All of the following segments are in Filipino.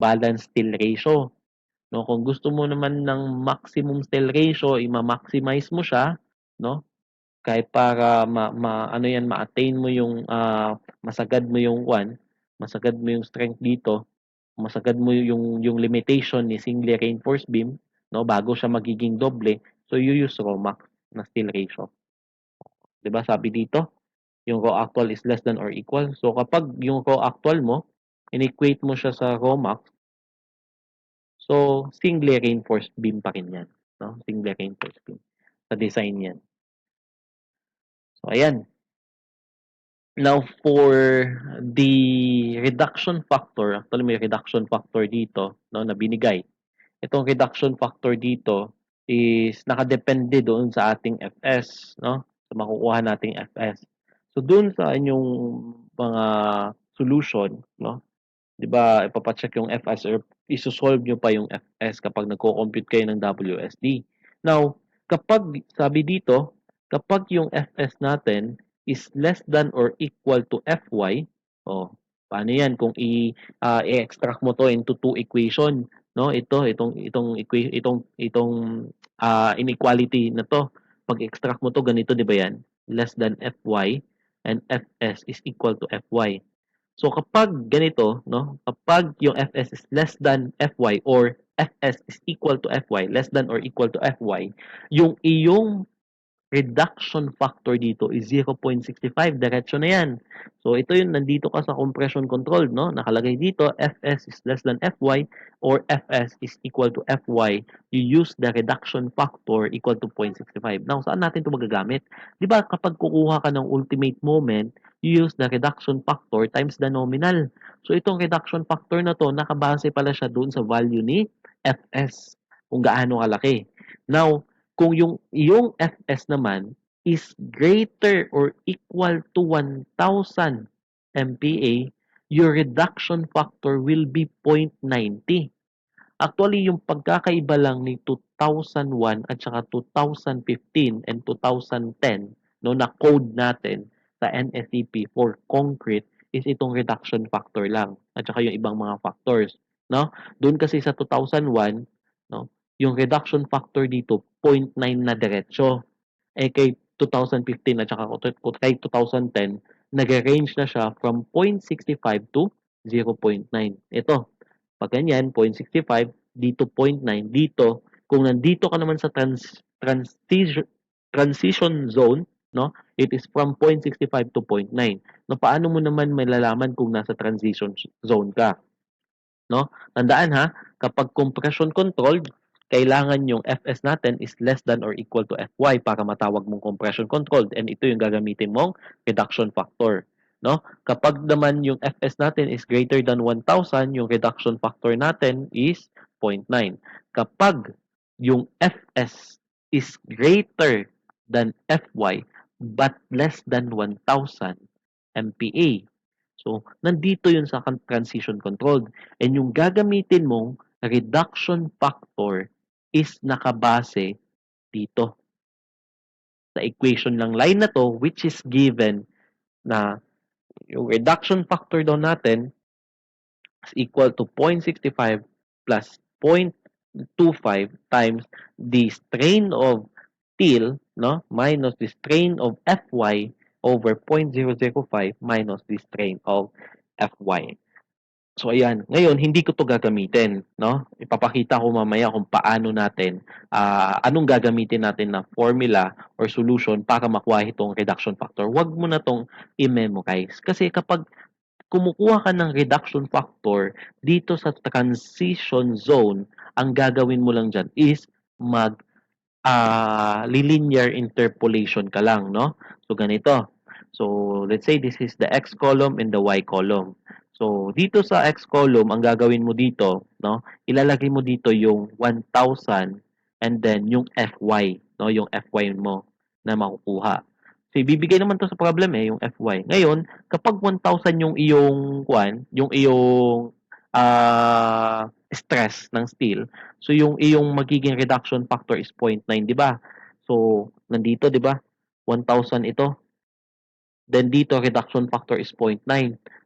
balance steel ratio. No, kung gusto mo naman ng maximum steel ratio, i-maximize mo siya, no? Kahit para ano yan, ma-attain mo yung masagad mo yung masagad mo yung strength dito, masagad mo yung limitation ni singly reinforced beam, no, bago siya magiging doble. So you use Romax na steel ratio. 'Di ba? Sabi dito, yung raw actual is less than or equal. So kapag yung raw actual mo, in-equate mo siya sa Romax, so singly reinforced beam pa rin yan, no? Singly reinforced beam sa design yan. So ayan. Now for the reduction factor, actually may reduction factor dito, no, na binigay. Itong reduction factor dito is nakadepende doon sa ating Fs, no? So makukuha nating Fs. So doon sa inyong mga solution, no? 'Di ba, ipapa-check yung Fs or iso-solve nyo pa yung Fs kapag nagko-compute kayo ng WSD. Now, kapag sabi dito, kapag yung Fs natin is less than or equal to Fy, oh, paano 'yan kung i-extract mo to into two equation, no? Itong inequality na to. Pag extract mo to ganito, 'di ba 'yan? Less than Fy and Fs is equal to Fy. So kapag ganito, no, kapag yung Fs is less than Fy or Fs is equal to Fy, less than or equal to Fy, yung iyong reduction factor dito is 0.65. Diretso na yan. So, ito yung nandito ka sa compression control, no? Nakalagay dito, Fs is less than Fy or Fs is equal to Fy. You use the reduction factor equal to 0.65. Now, saan natin ito magagamit? Di ba kapag kukuha ka ng ultimate moment, you use the reduction factor times the nominal. So, itong reduction factor na to, nakabase pala siya doon sa value ni Fs, kung gaano kalaki. Now, kung yung iyong Fs naman is greater or equal to 1,000 MPa, your reduction factor will be 0.90. Actually, yung pagkakaiba lang ni 2001 at saka 2015 and 2010, no, na code natin sa NSEP for concrete is itong reduction factor lang at saka yung ibang mga factors, no? Doon kasi sa 2001, no, yung reduction factor dito 0.9 na diretso. Eh kay 2015 at saka kay 2010, nag-range na siya from 0.65 to 0.9. Ito, pag ganyan, 0.65, dito 0.9, dito, kung nandito ka naman sa transition zone, no, it is from 0.65 to 0.9. No, paano mo naman malalaman kung nasa transition zone ka? No? Tandaan ha, kapag compression controlled, kailangan yung Fs natin is less than or equal to Fy para matawag mong compression controlled, and ito yung gagamitin mong reduction factor. No? Kapag naman yung Fs natin is greater than 1,000, yung reduction factor natin is 0.9. Kapag yung Fs is greater than Fy but less than 1,000 MPa, so nandito yun sa transition controlled. And yung gagamitin mong reduction factor is nakabase dito sa equation ng line na to, which is given na yung reduction factor daw natin is equal to 0.65 plus 0.25 times the strain of steel, no, minus the strain of Fy over 0.005 minus the strain of Fy. So ayan, ngayon hindi ko 'to gagamitin, no? Ipapakita ko mamaya kung paano natin anong gagamitin natin na formula or solution para makuha itong reduction factor. Huwag mo na 'tong i-memorize kasi kapag kumukuha ka ng reduction factor dito sa transition zone, ang gagawin mo lang diyan is linear interpolation ka lang, no? So ganito. So let's say this is the x column and the y column. So, dito sa X column, ang gagawin mo dito, no, ilalagay mo dito yung 1,000 and then yung Fy, no, yung Fy mo na makukuha. So, ibibigay naman to sa problem yung Fy. Ngayon, kapag 1,000 yung iyong stress ng steel, so yung iyong magiging reduction factor is 0.9, di ba? So, nandito, di ba? 1,000 ito. Then dito, reduction factor is 0.9.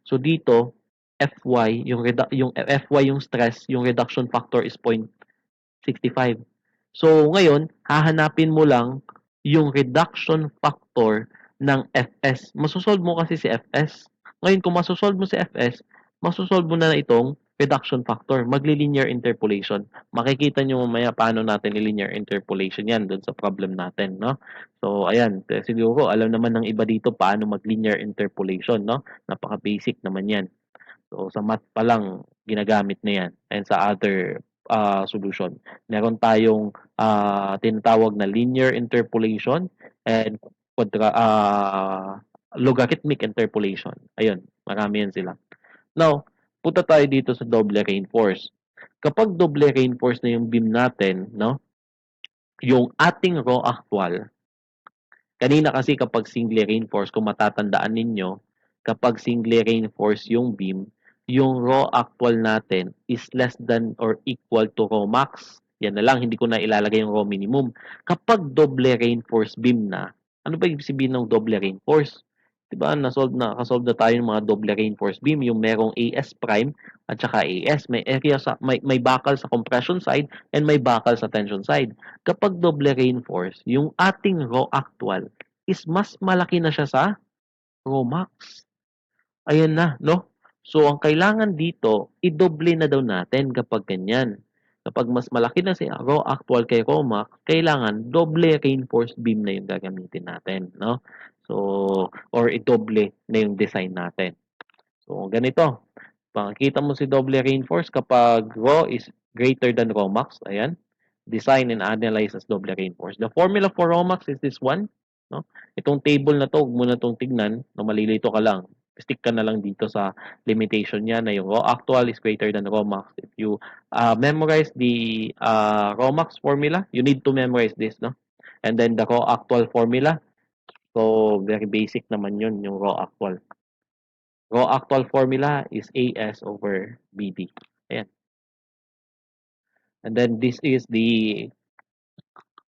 So, dito, FY, yung FY yung stress, yung reduction factor is 0.65. So, ngayon, hahanapin mo lang yung reduction factor ng Fs. Masosolve mo kasi si Fs. Ngayon, kung masosolve mo si Fs, masosolve mo na itong reduction factor. Magli-linear interpolation. Makikita nyo mamaya paano natin i-linear interpolation yan dun sa problem natin, no? So, ayan. Siguro, alam naman ng iba dito paano mag-linear interpolation, no? Napaka-basic naman yan. So, sa math pa lang, ginagamit na yan. And sa other solution. Meron tayong tinatawag na linear interpolation and logarithmic interpolation. Ayun, marami yan sila. Now, punta tayo dito sa double reinforce. Kapag double reinforce na yung beam natin, no, yung ating raw actual, kanina kasi kapag single reinforce, kung matatandaan ninyo, kapag single reinforce yung beam, yung raw actual natin is less than or equal to raw max. Yan na lang, hindi ko na ilalagay yung raw minimum. Kapag double reinforce beam na, ano ba ibig sabihin ng double reinforce? Diba, kasolve na tayo ng mga double reinforce beam, yung merong AS prime at saka AS. May area may bakal sa compression side and may bakal sa tension side. Kapag double reinforce, yung ating raw actual is mas malaki na siya sa raw max. Ayan na, no? So, ang kailangan dito, i-doble na daw natin kapag ganyan. Kapag mas malaki na si raw actual kay raw max, kailangan doble reinforced beam na yung gagamitin natin, no? So, or i-doble na yung design natin. So, ganito. Pakikita mo si doble reinforce kapag raw is greater than raw max. Ayan. Design and analyze as doble reinforce. The formula for raw max is this one. No? Itong table na to, huwag mo na itong tignan. No, malilito ka lang. Stick ka na lang dito sa limitation niya na yung raw actual is greater than raw max. If you memorize the raw max formula, you need to memorize this. No? And then the raw actual formula. So, very basic naman yun, yung raw actual. Raw actual formula is AS over BD. Ayan. And then this is the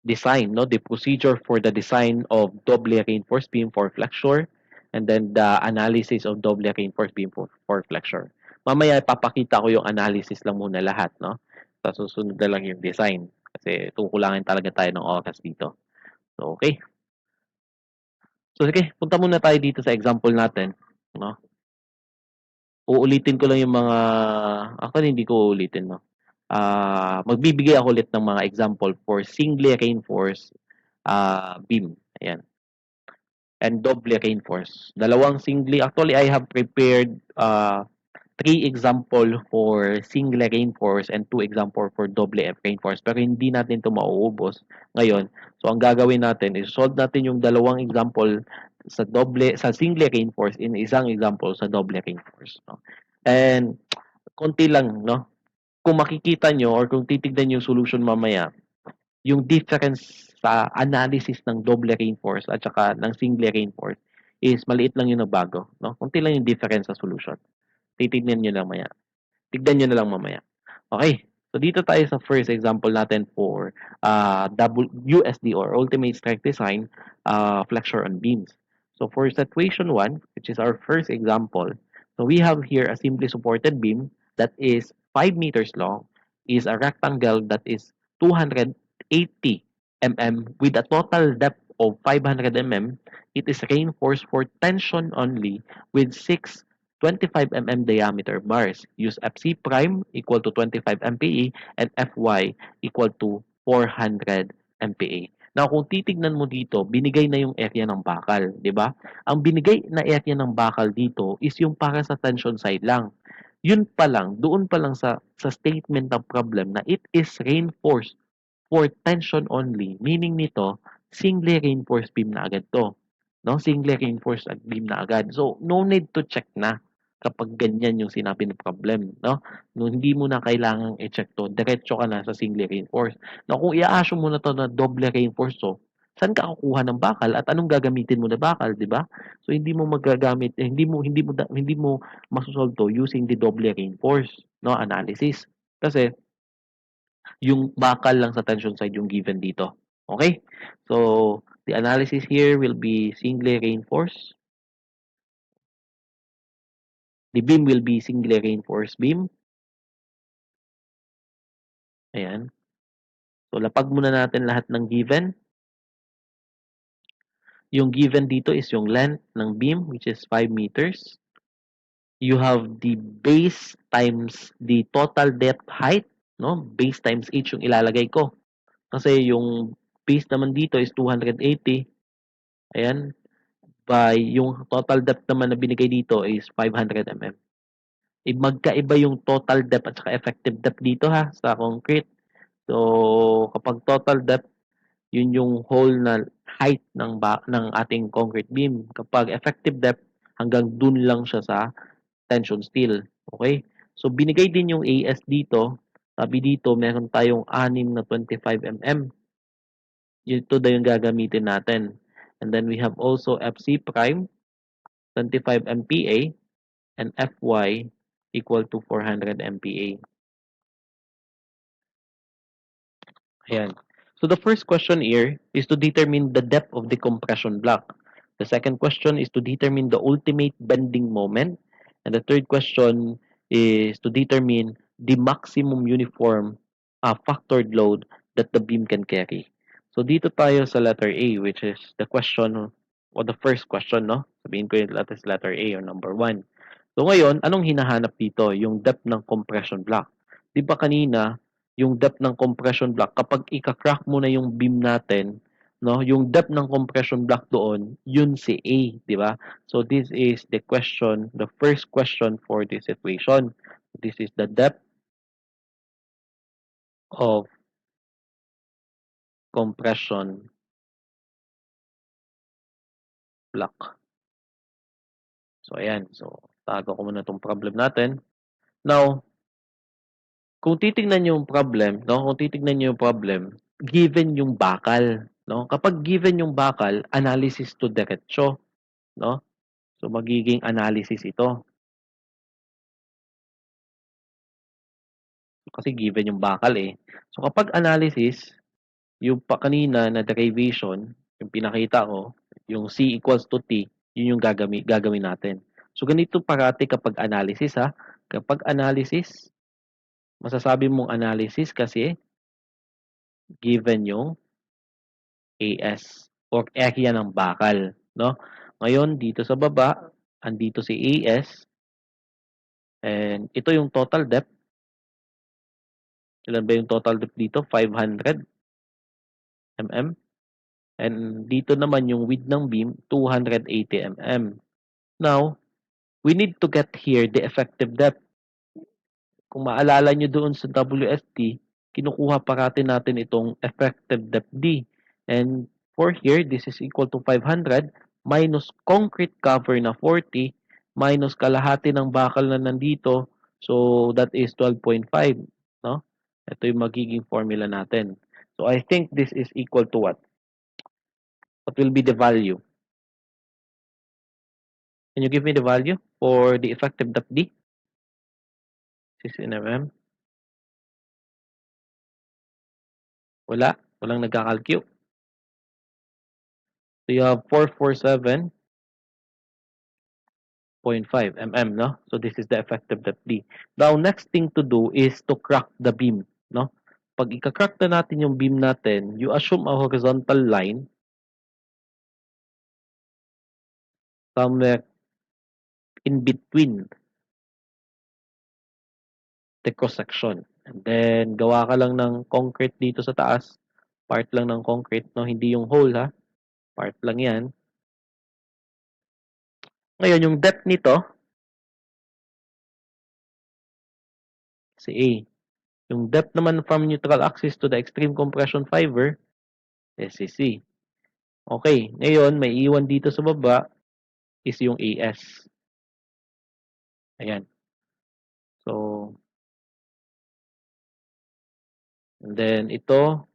design, no? The procedure for the design of double reinforced beam for flexure and then the analysis of double reinforced beam for flexure. Mamaya ipapakita ko yung analysis lang muna lahat, no? Sa susunod na lang yung design kasi tukulangin talaga tayo ng oras dito. So, okay. So, sige, punta muna tayo dito sa example natin, no? Uulitin ko lang yung mga actually hindi ko uulitin, no. Magbibigay ako ulit ng mga example for single reinforced beam. Ayan. And double reinforced. Actually I have prepared 3 example for single reinforced and 2 example for double reinforced. Pero hindi natin 'to mauubos ngayon. So ang gagawin natin is solve natin yung dalawang example sa single reinforced in isang example sa double reinforced, no. And konti lang, no. Kung makikita nyo or kung titignan nyo yung solution mamaya, yung difference sa analysis ng double reinforced at saka ng single reinforced is maliit lang yung nagbago, no? Konti lang yung difference sa solution. Titignan nyo lang mamaya. Tignan nyo na lang mamaya. Okay. So, dito tayo sa first example natin for USD or Ultimate Strike Design flexure on beams. So, for situation 1, which is our first example, so we have here a simply supported beam that is 5 meters long, is a rectangle that is 280 mm with a total depth of 500 mm. It is reinforced for tension only with 6 25 mm diameter bars. Use FC prime equal to 25 MPa and Fy equal to 400 MPa. Now, kung titignan mo dito, binigay na yung area ng bakal, di ba? Ang binigay na area ng bakal dito is yung para sa tension side lang. Yun pa lang, doon pa lang sa statement ng problem na it is reinforced for tension only. Meaning nito, single reinforced beam na agad to. No? Single reinforced beam na agad. So, no need to check na kapag ganyan yung sinabi ng problem, no? No, hindi mo na kailangang i-check to, diretso ka na sa single reinforced. Now, kung i-assume mo na to na double reinforced to, saan ka kukuha ng bakal at anong gagamitin mo na bakal, di ba? So hindi mo magagamit, hindi mo masosolve to using the double reinforced, no, analysis. Kasi yung bakal lang sa tension side yung given dito. Okay? So, the analysis here will be single reinforced The beam will be singly reinforced beam. Ayan. So, lapag muna natin lahat ng given. Yung given dito is yung length ng beam, which is 5 meters. You have the base times the total depth height, no? Base times h yung ilalagay ko. Kasi yung base naman dito is 280. Ayan. By yung total depth naman na binigay dito is 500 mm. Magkaiba yung total depth at saka effective depth dito ha sa concrete. So, kapag total depth, yun yung whole na height ng ating concrete beam. Kapag effective depth, hanggang dun lang siya sa tension steel. Okay? So, binigay din yung AS dito. Sabi dito, meron tayong 6 na 25 mm. Ito na yung gagamitin natin. And then we have also FC prime, 25 MPa, and Fy equal to 400 MPa. Ayan. So the first question here is to determine the depth of the compression block. The second question is to determine the ultimate bending moment. And the third question is to determine the maximum uniform factored load that the beam can carry. So dito tayo sa letter A, which is the question or the first question, no? Sabihin ko yung letter A or number 1. So ngayon, anong hinahanap dito? Yung depth ng compression block. Di ba kanina, yung depth ng compression block, kapag ika-crack mo na yung beam natin, no, yung depth ng compression block doon, yun si A, di ba? So this is the question, the first question for this equation. This is the depth of compression block. So ayan, so tago ko muna itong problem natin. Now, kung titingnan niyo yung problem, no, kung titingnan niyo yung problem, given yung bakal, no? Kapag given yung bakal, analysis to diretso, no? So magiging analysis ito. Kasi given yung bakal eh. So kapag analysis, yung pa kanina na derivation, yung pinakita ko, yung C equals to T, yun yung gagawin natin. So ganito parati kapag analysis ha. Kapag analysis, masasabi mong analysis kasi given yung AS or area ng bakal, no? Ngayon dito sa baba, andito si AS and ito yung total depth. Ilan ba yung total depth dito? 500 mm. And dito naman yung width ng beam, 280 mm. Now, we need to get here the effective depth. Kung maalala nyo doon sa WST, kinukuha parati natin itong effective depth D. And for here, this is equal to 500 minus concrete cover na 40 minus kalahati ng bakal na nandito. So, that is 12.5. No? Ito yung magiging formula natin. So, I think this is equal to what? What will be the value? Can you give me the value for the effective depth D? 16 mm. Wala. Walang nagkakalcue. So you have 447.5 mm, no? So this is the effective depth D. Now, next thing to do is to crack the beam, no? Pag ika-crack na natin yung beam natin, you assume a horizontal line somewhere in between the cross-section. And then, gawa ka lang ng concrete dito sa taas. Part lang ng concrete, no? Hindi yung whole, ha? Part lang yan. Ngayon, yung depth nito, si A. Yung depth naman from neutral axis to the extreme compression fiber, is si C. Okay, ngayon, may iwan dito sa baba is yung AS. Ayan. So, and then ito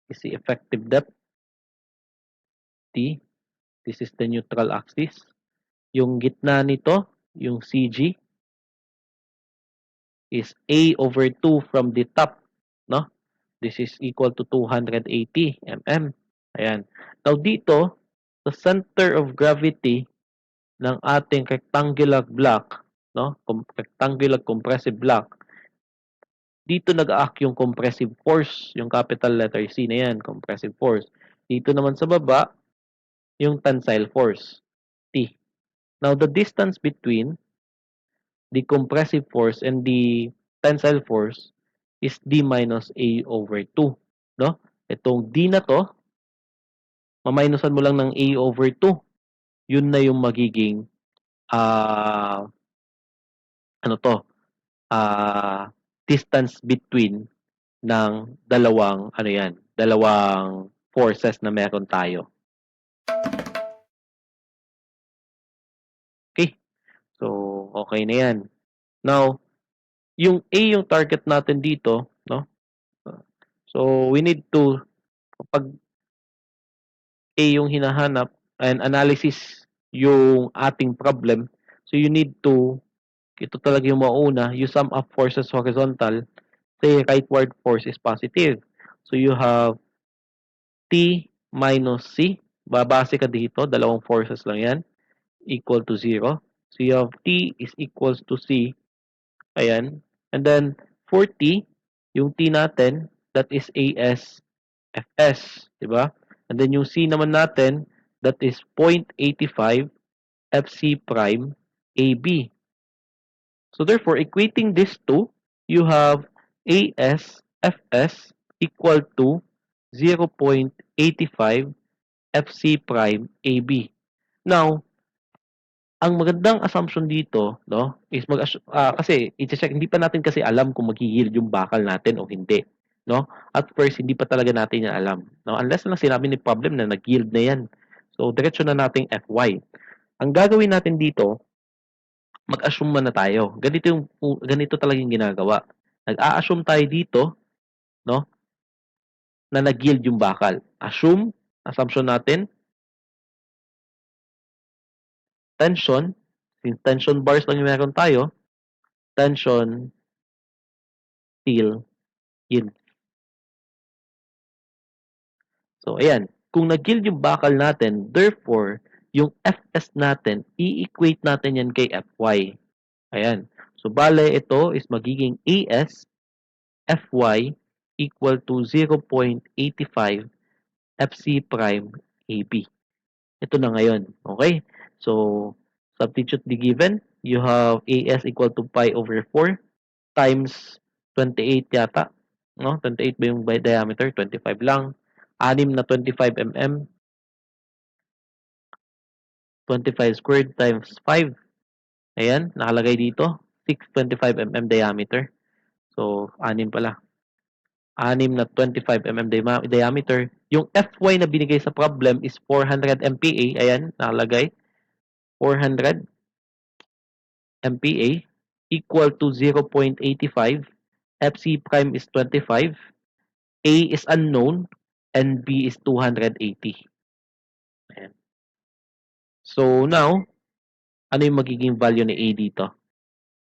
is the effective depth, T. This is the neutral axis. Yung gitna nito, yung CG, is A over 2 from the top, no? This is equal to 280 mm. Ayan. Now dito, the center of gravity ng ating rectangular block, no? Rectangular compressive block, dito nag-act yung compressive force, yung capital letter C na yan, compressive force. Dito naman sa baba, yung tensile force, T. Now, the distance between the compressive force and the tensile force is D minus A over 2. No? Itong D na to, maminusan mo lang ng A over 2. Yun na yung magiging uh, ano to, uh, distance between ng dalawang ano yan, dalawang forces na meron tayo. Okay? So, okay na yan. Now, yung A yung target natin dito, no? So, we need to, kapag A yung hinahanap and analysis yung ating problem, so you need to, ito talaga yung mauna, you sum up forces horizontal, say rightward force is positive. So, you have T minus C, babase ka dito, dalawang forces lang yan, equal to 0. So, you have T is equals to C. Ayan. And then, for T, yung T natin, that is AS, FS. Diba? And then, yung C naman natin, that is 0.85 FC prime AB. So, therefore, equating these two, you have AS, FS equal to 0.85 FC prime AB. Now, ang magandang assumption dito, no, is kasi i-check, hindi pa natin kasi alam kung mag-yield yung bakal natin o hindi, no? At first, hindi pa talaga natin yan alam, no? Unless na sinabi ni problem na nag-yield na yan. So, diretso na nating FY. Ang gagawin natin dito, mag-assume muna tayo. Ganito talaga yung ginagawa. Nag-a-assume tayo dito, no, na nag-yield yung bakal. Assumption natin, tension, since tension bars lang yung meron tayo, tension, steel, yield. So, ayan. Kung nag-yield yung bakal natin, therefore, yung Fs natin, i-equate natin yan kay Fy. Ayan. So, bale, ito is magiging As Fy equal to 0.85 Fc prime AB. Ito na ngayon. Okay? So, substitute the given. You have As equal to pi over 4 times 28 yata. No? 28 ba yung diameter? 25 lang. 6 na 25 mm. 25 squared times 5. Ayan, nakalagay dito. 625 mm diameter. So, 6 pala. 6 na 25 mm diameter. Yung Fy na binigay sa problem is 400 MPa. Ayan, nakalagay. 400 MPa equal to 0.85. Fc prime is 25. A is unknown and B is 280. Ayan. So, now, ano yung magiging value ni A dito?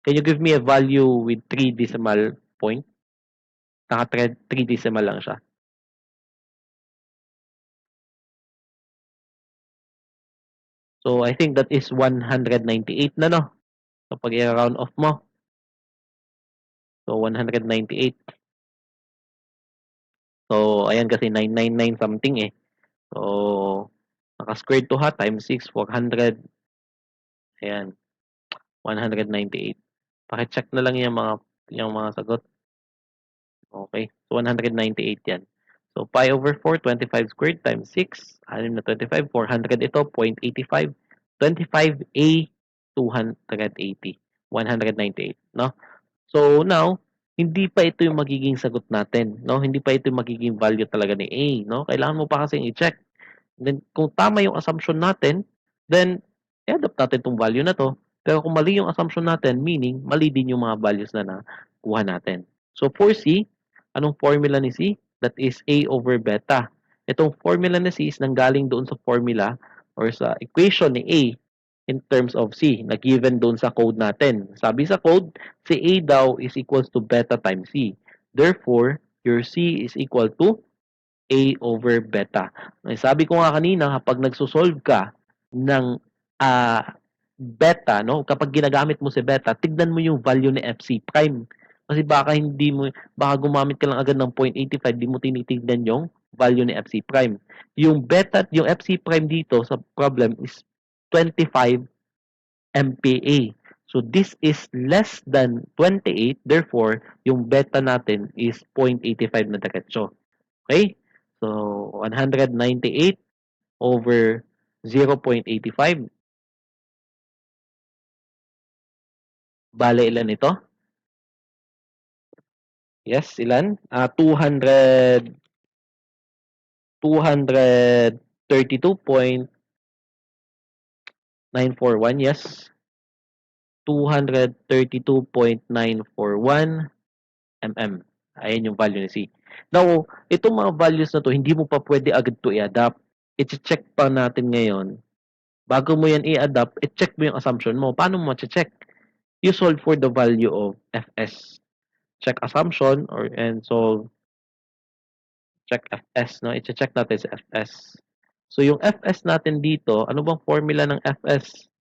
Can you give me a value with 3 decimal point? Naka 3 decimal lang siya. So, I think that is 198 na, no? So, pag i-round off mo. So, 198. So, ayan kasi 999 something eh. So, naka-squared to ha, times 6, 400. Ayan, 198. Paki-check na lang yung mga sagot. Okay, so 198 yan. So, pi over 4, 25 squared times 6, 6 na 25, 400 ito, 0.85, 25A, 280, 198, no? So, now, hindi pa ito yung magiging sagot natin, no? Hindi pa ito yung magiging value talaga ni A, no? Kailangan mo pa kasing i-check. Then, kung tama yung assumption natin, then, i-adapt natin itong value na to. Pero kung mali yung assumption natin, meaning, mali din yung mga values na nakuha natin. So, for C, anong formula ni C? That is A over beta. Itong formula ni C is nanggaling doon sa formula or sa equation ni A in terms of C na given doon sa code natin. Sabi sa code, si A daw is equals to beta times C. Therefore, your C is equal to A over beta. Sabi ko nga kanina, kapag nagsosolve ka ng beta, no? Kapag ginagamit mo si beta, tignan mo yung value ni FC prime. Kasi baka gumamit ka lang agad ng 0.85, di mo tinitignan yung value ni FC prime. Yung beta, yung FC prime dito sa problem is 25 MPa. So this is less than 28, therefore, yung beta natin is 0.85 na diretso. Okay? So, 198 over 0.85. Bale, ilan ito? Yes, ilan? 232.941. Yes. 232.941 mm. Ayan yung value ni C. Now, itong mga values na to, hindi mo pa pwede agad to i-adapt. I-check pa natin ngayon. Bago mo yan i-adapt, i-check mo yung assumption mo. Paano mo ma-check? You solve for the value of Fs. Check assumption and solve. Check Fs, no? I-check natin sa Fs. So, yung Fs natin dito, ano bang formula ng Fs?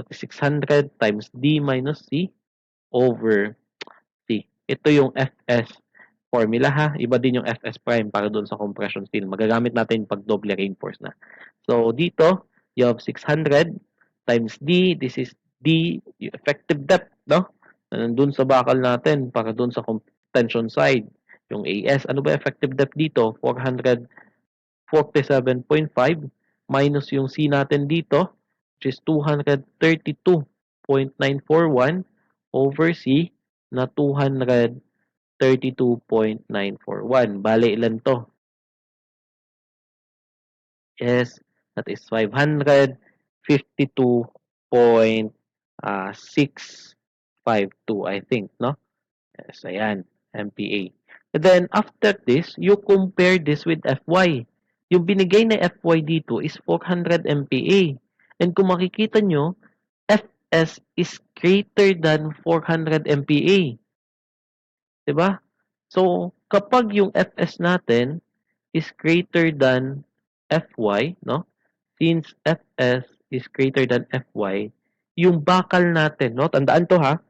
600 times D minus C over C. Ito yung Fs formula ha. Iba din yung Fs prime para doon sa compression steel. Magagamit natin pag double reinforce na. So, dito, you have 600 times D. This is D, yung effective depth, no? Na nandun sa bakal natin para doon sa tension side. Yung AS, ano ba effective depth dito? 447.5 minus yung C natin dito, which is 232.941 over C na 232.941. Bale, ilan to? Yes, that is 552.652, I think, no? Yes, ayan, MPa. And then, after this, you compare this with Fy. Yung binigay na Fy dito is 400 MPa. And kung makikita nyo, Fs is greater than 400 MPa. Diba? So, kapag yung Fs natin is greater than Fy, no? Since Fs is greater than Fy, yung bakal natin, no? Tandaan to ha,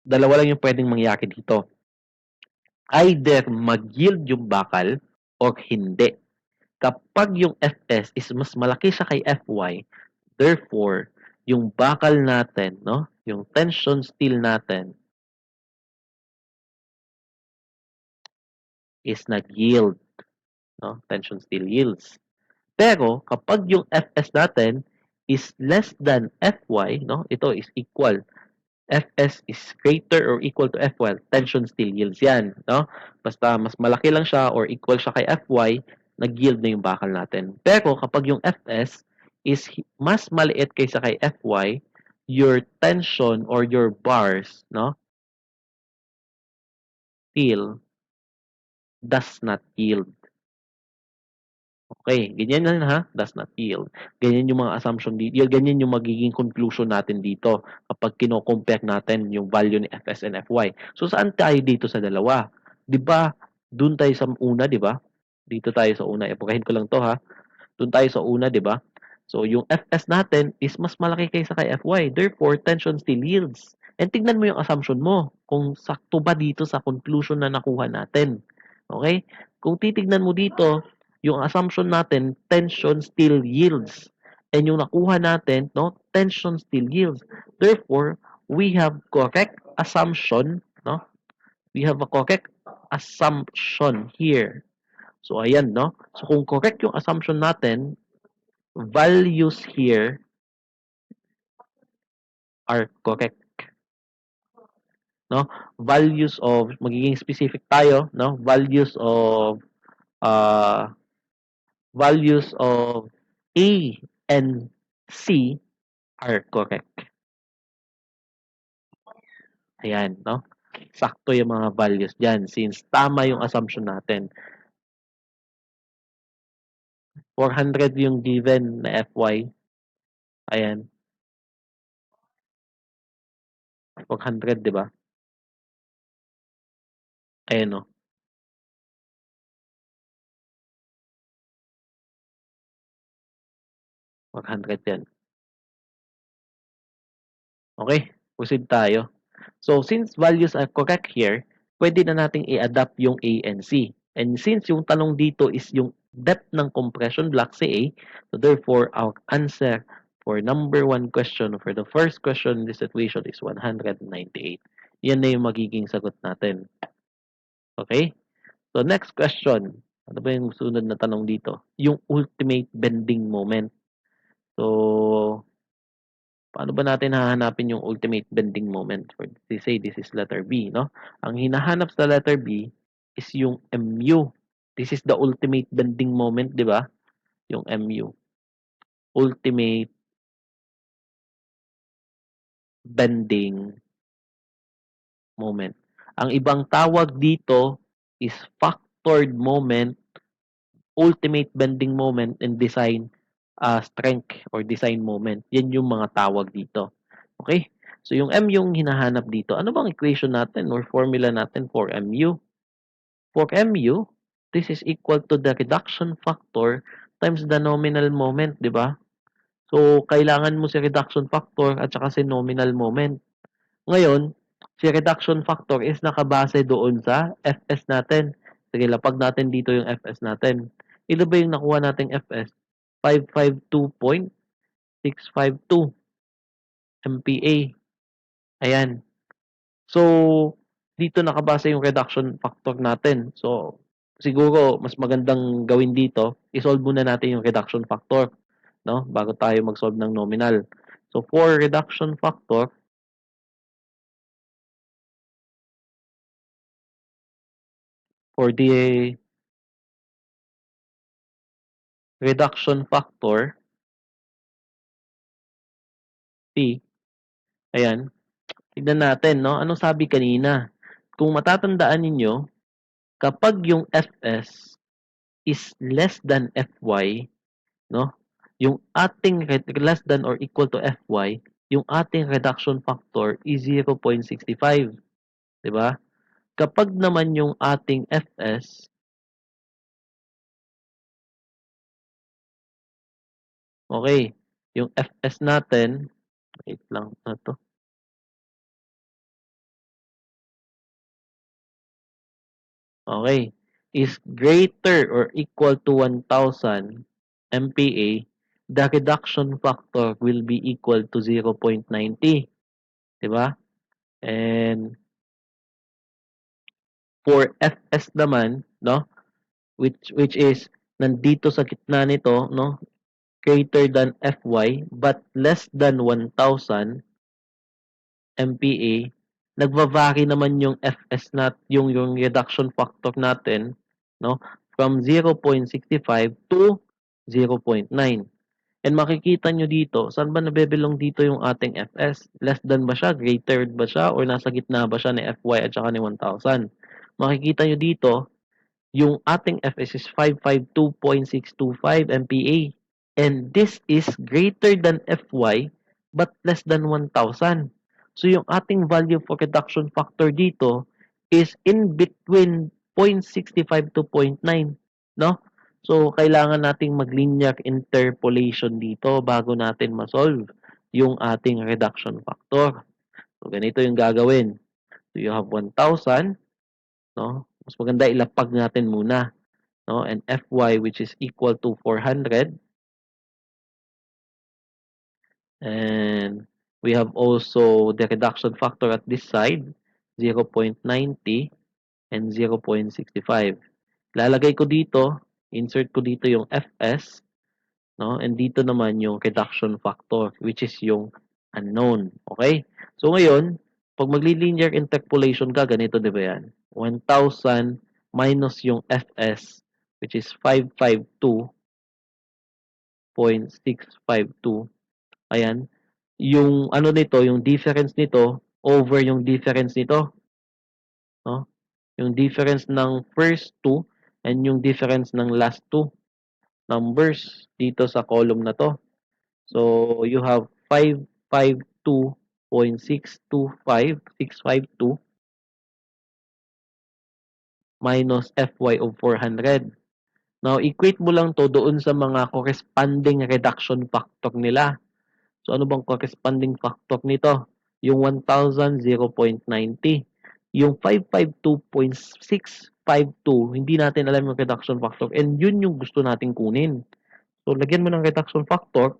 dalawa lang yung pwedeng mangyari dito. Either mag-yield yung bakal or hindi. Kapag yung Fs is mas malaki siya kay Fy, therefore, yung bakal natin, no? Yung tension steel natin is nag-yield, no? Tension steel yields. Pero kapag yung Fs natin is less than Fy, no? Ito is equal. Fs is greater or equal to Fy, tension steel yields yan, no? Basta mas malaki lang siya or equal siya kay Fy, nag-yield na yung bakal natin. Pero kapag yung Fs is mas maliit kaysa kay Fy, your tension or your bars, no? Steel does not yield. Okay, ganyan na ha, does not yield. Ganyan yung mga assumption dito. Ganyan yung magiging conclusion natin dito kapag kino-compare natin yung value ni Fs and Fy. So saan tayo dito sa dalawa? 'Di ba? Doon tayo sa una, 'di ba? Dito tayo sa una. Ipukahin ko lang 'to ha. Doon tayo sa una, 'di ba? So yung Fs natin is mas malaki kaysa kay Fy. Therefore, tension still yields. And tignan mo yung assumption mo kung sakto ba dito sa conclusion na nakuha natin. Okay? Kung titignan mo dito, yung assumption natin, tension still yields. And yung nakuha natin, no, tension still yields. Therefore, we have correct assumption, no? We have a correct assumption here. So, ayan, no? So, kung correct yung assumption natin, values here are correct, no? Values of, magiging specific tayo, no? Uh, values of A and C are correct. Ayan, no? Sakto yung mga values dyan since tama yung assumption natin. 400 yung given na Fy. Ayan. 400, di ba? Ayan, no? 400 yan. Okay, proceed tayo. So, since values are correct here, pwede na nating i-adapt yung A and C. And since yung tanong dito is yung depth ng compression block CA, so therefore, our answer for number 1 question, for the first question in this equation is 198. Yan na yung magiging sagot natin. Okay? So, next question. Ano ba yung sunod na tanong dito? Yung ultimate bending moment. So, paano ba natin hahanapin yung ultimate bending moment? For say this is letter B, no? Ang hinahanap sa letter B is yung MU. This is the ultimate bending moment, di ba? Yung MU. Ultimate bending moment. Ang ibang tawag dito is factored moment, ultimate bending moment, and design strength or design moment. Yan yung mga tawag dito. Okay? So, yung M yung hinahanap dito. Ano bang equation natin or formula natin for MU? For MU, this is equal to the reduction factor times the nominal moment, di ba? So, kailangan mo si reduction factor at saka si nominal moment. Ngayon, si reduction factor is nakabase doon sa Fs natin. Sige, lapag natin dito yung Fs natin. Ito ba yung nakuha nating Fs? 552.652 MPa. Ayan. So, dito nakabase yung reduction factor natin. So, siguro mas magandang gawin dito, isolve muna natin yung reduction factor, no? Bago tayo mag-solve ng nominal. So, for reduction factor, for the reduction factor P, ayan, tignan natin, no? Anong sabi kanina? Kung matatandaan ninyo, kapag yung Fs is less than Fy, no? Yung ating less than or equal to Fy, yung ating reduction factor is 0.65, 'di ba? Kapag naman yung ating Fs, okay, yung Fs natin, wait lang na to. Okay, is greater or equal to 1,000 MPa, the reduction factor will be equal to 0.90, 'di ba? And for Fs naman, no, which is nandito sa gitna nito, no, greater than Fy but less than 1,000 MPa, nagva-vary naman yung Fs yung reduction factor natin, no, from 0.65 to 0.9. And makikita nyo dito, saan ba nabebelong dito yung ating Fs? Less than ba siya? Greater ba siya? Or nasa gitna ba siya ni Fy at saka ni 1,000? Makikita nyo dito, yung ating Fs is 552.625 MPa. And this is greater than Fy but less than 1,000. So yung ating value for reduction factor dito is in between 0.65 to 0.9, no? So kailangan nating mag-linear interpolation dito bago natin ma-solve yung ating reduction factor. So ganito yung gagawin. So you have 1,000, no? Mas maganda ilapag natin muna, no? And Fy which is equal to 400. And we have also the reduction factor at this side, 0.90 and 0.65. Lalagay ko dito, insert ko dito yung Fs, no? And dito naman yung reduction factor, which is yung unknown. Okay? So ngayon, pag magli-linear interpolation ka, ganito, di ba yan? 1,000 minus yung Fs, which is 552.652. Ayan. Yung ano nito, yung difference nito over yung difference nito, no? Yung difference ng first two and yung difference ng last two numbers dito sa column na to. So you have 552.625 minus Fy of 400. Now, equate mo lang to doon sa mga corresponding reduction factor nila. So, ano bang corresponding factor nito? Yung 1,000, 0.90. Yung 552.652, hindi natin alam yung reduction factor and yun yung gusto nating kunin. So, lagyan mo ng reduction factor.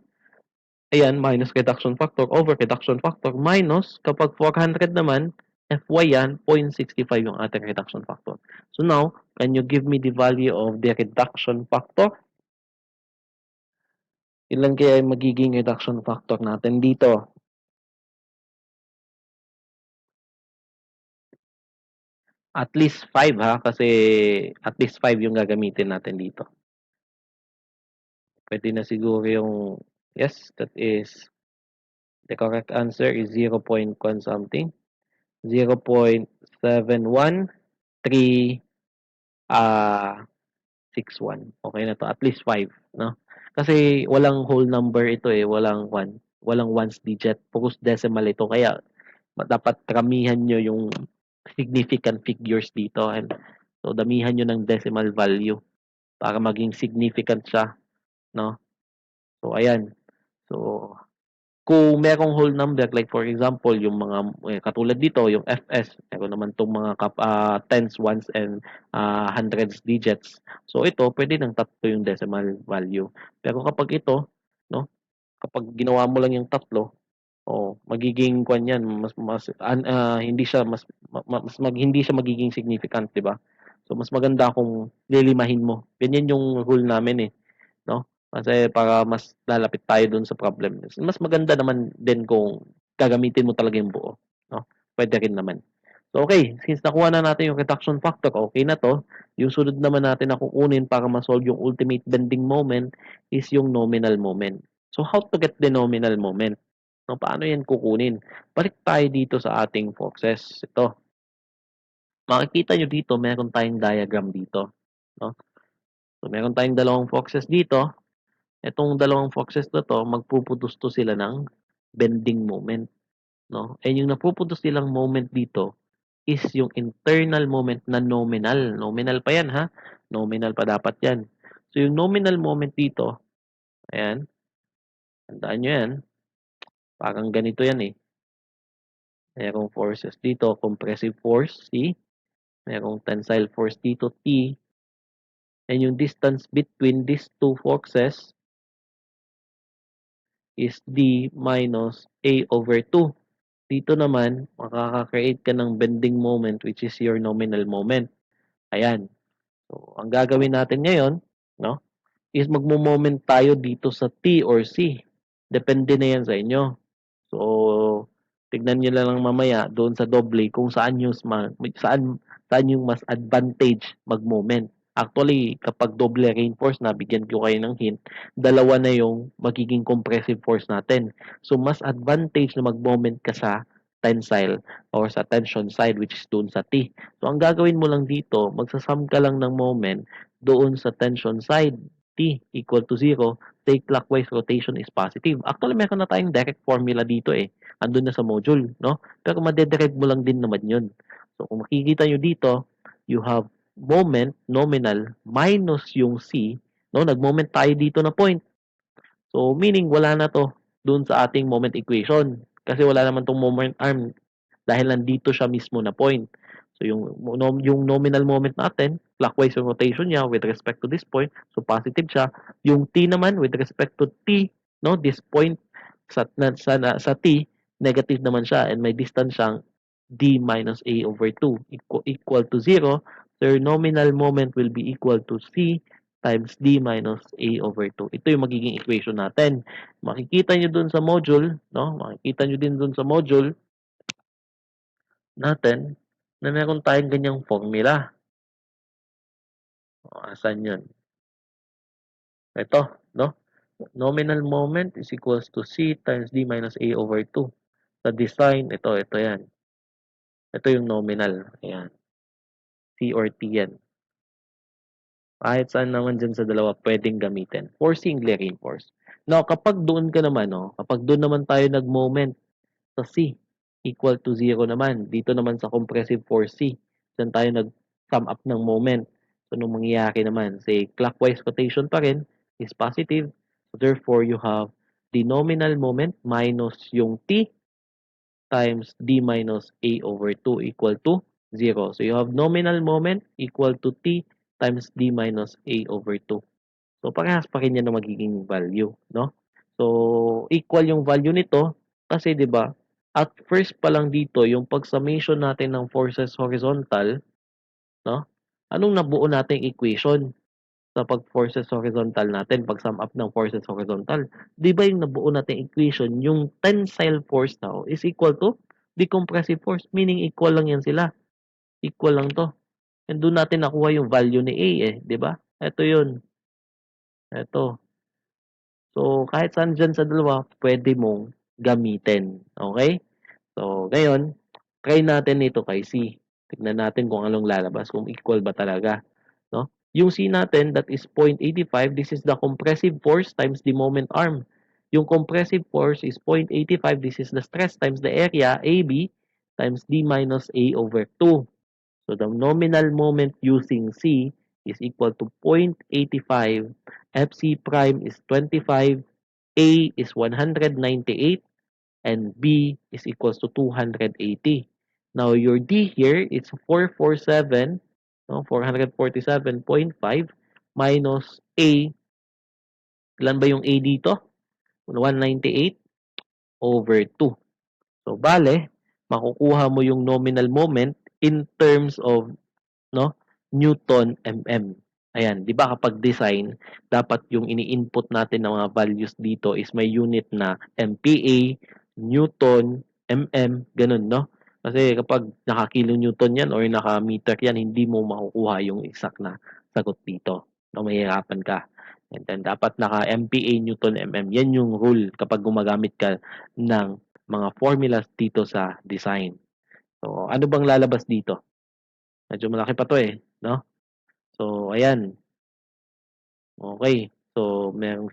Ayan, minus reduction factor over reduction factor minus kapag 400 naman, Fy yan, 0.65 yung ating reduction factor. So now, can you give me the value of the reduction factor? Ilan kaya yung magiging reduction factor natin dito? At least 5 ha, kasi at least 5 yung gagamitin natin dito. Pwede na siguro yung, yes, that is, the correct answer is 0. Something. 0.713 61. Okay na to. At least 5, no? Kasi walang whole number ito eh, walang walang ones digit, focus decimal ito. Kaya dapat ramihan nyo yung significant figures dito and so damihan nyo ng decimal value para maging significant siya, no? So ayan. So kung merong whole number, like for example, yung mga katulad dito, yung FS, meron naman tong mga tens, ones, and hundreds digits. So ito, pwede ng tatlo yung decimal value. Pero kapag ito, no, kapag ginawa mo lang yung tatlo, magiging kwan yan, hindi siya hindi siya magiging significant, 'di ba? So mas maganda kung lilimahin mo. Ganyan yung rule namin eh, no? Kasi para mas lalapit tayo dun sa problem. Mas maganda naman din kung gagamitin mo talaga yung buo, no? Pwede rin naman. So okay, since nakuha na natin yung reduction factor, okay na to. Yung sunod naman natin na kukunin para ma-solve yung ultimate bending moment is yung nominal moment. So how to get the nominal moment? No, paano yan kukunin? Balik tayo dito sa ating forces. Ito. Makikita nyo dito, meron tayong diagram dito. No? So, meron tayong dalawang forces dito. Itong dalawang forces na to, magpuputos to sila ng bending moment. No? And yung napuputos silang moment dito is yung internal moment na nominal. Nominal pa yan ha. Nominal pa dapat yan. So, yung nominal moment dito, ayan, tandaan nyo yan, parang ganito yan eh. Merong forces dito, compressive force, C. Merong tensile force dito, T. And yung distance between these two forces is D minus A over 2. Dito naman, makaka-create ka ng bending moment which is your nominal moment. Ayan. So, ang gagawin natin ngayon, no, is magmo-moment tayo dito sa T or C. Depende na yan sa inyo. So, tignan niyo lang mamaya doon sa doble kung saan yung mas advantage mag-moment. Actually, kapag double reinforce na, bigyan ko kayo ng hint, dalawa na yung magiging compressive force natin. So, mas advantage na mag-moment ka sa tensile or sa tension side which is doon sa T. So, ang gagawin mo lang dito, magsasum ka lang ng moment doon sa tension side. T equal to 0, take clockwise rotation is positive. Actually, meron na tayong direct formula dito eh. Andun na sa module, no? Pero madederive mo lang din naman yun. So, kung makikita nyo dito, you have moment, nominal, minus yung C, no? Nag-moment tayo dito na point. So, meaning wala na to dun sa ating moment equation. Kasi wala naman tong moment arm dahil nandito siya mismo na point. So, yung nominal moment natin, clockwise yung rotation niya with respect to this point. So, positive siya. Yung T naman with respect to T, no, this point sa T, negative naman siya and may distance siyang D minus A over 2 equal to 0. So, your nominal moment will be equal to C times D minus A over 2. Ito yung magiging equation natin. Makikita nyo dun sa module, no? Makikita nyo din dun sa module natin na meron tayong ganyang formula. Asan yun? Ito, no? Nominal moment is equals to C times D minus A over 2. Sa design, ito yan. Ito yung nominal. Ayan. C or T yan. Kahit saan naman dyan sa dalawa pwedeng gamitin. Forcing reinforce. Now, kapag doon ka naman, no? Kapag doon naman tayo nag-moment sa C equal to 0 naman. Dito naman sa compressive force C. Diyan tayo nag-sum up ng moment. So, nung mangyayari naman, say, clockwise rotation pa rin is positive. So, therefore, you have the nominal moment minus yung T times d minus a over 2 equal to 0. So you have nominal moment equal to t times d minus a over 2. So parehas pa rin yan na magiging value, no? So equal yung value nito kasi 'di ba? At first pa lang dito yung pag-summation natin ng forces horizontal, no? Anong nabuo nating equation sa pag-forces horizontal natin, pag-sum up ng forces horizontal? 'Di ba yung nabuo nating equation, yung tensile force daw is equal to the compressive force, meaning equal lang yan sila. Equal lang 'to. And doon natin nakuha yung value ni A eh, 'di ba? Ito 'yun. Ito. So, kahit saan diyan sa dalawa, pwede mong gamitin. Okay? So, ngayon, try natin ito kay C. Tignan natin kung anong lalabas, kung equal ba talaga, no? Yung C natin, that is 0.85. This is the compressive force times the moment arm. Yung compressive force is 0.85. This is the stress times the area, AB, times D minus A over 2. So the nominal moment using C is equal to 0.85, FC prime is 25, A is 198, and B is equals to 280. Now your D here, it's 447, no, 447.5 minus A, ilan ba yung A dito? 198 over 2. So bale, makukuha mo yung nominal moment in terms of, no, Newton mm. Ayan, 'di ba kapag design, dapat yung ini-input natin ng mga values dito is may unit na MPa, Newton, mm, ganun, no? Kasi kapag naka-kilonewton yan or naka-meter yan, hindi mo makukuha yung exact na sagot dito. No, mahihirapan ka. And then dapat naka-MPa, Newton, mm. Yan yung rule kapag gumagamit ka ng mga formulas dito sa design. So, ano bang lalabas dito? Medyo malaki pa 'to, eh, 'no? So, ayan, okey. So, merong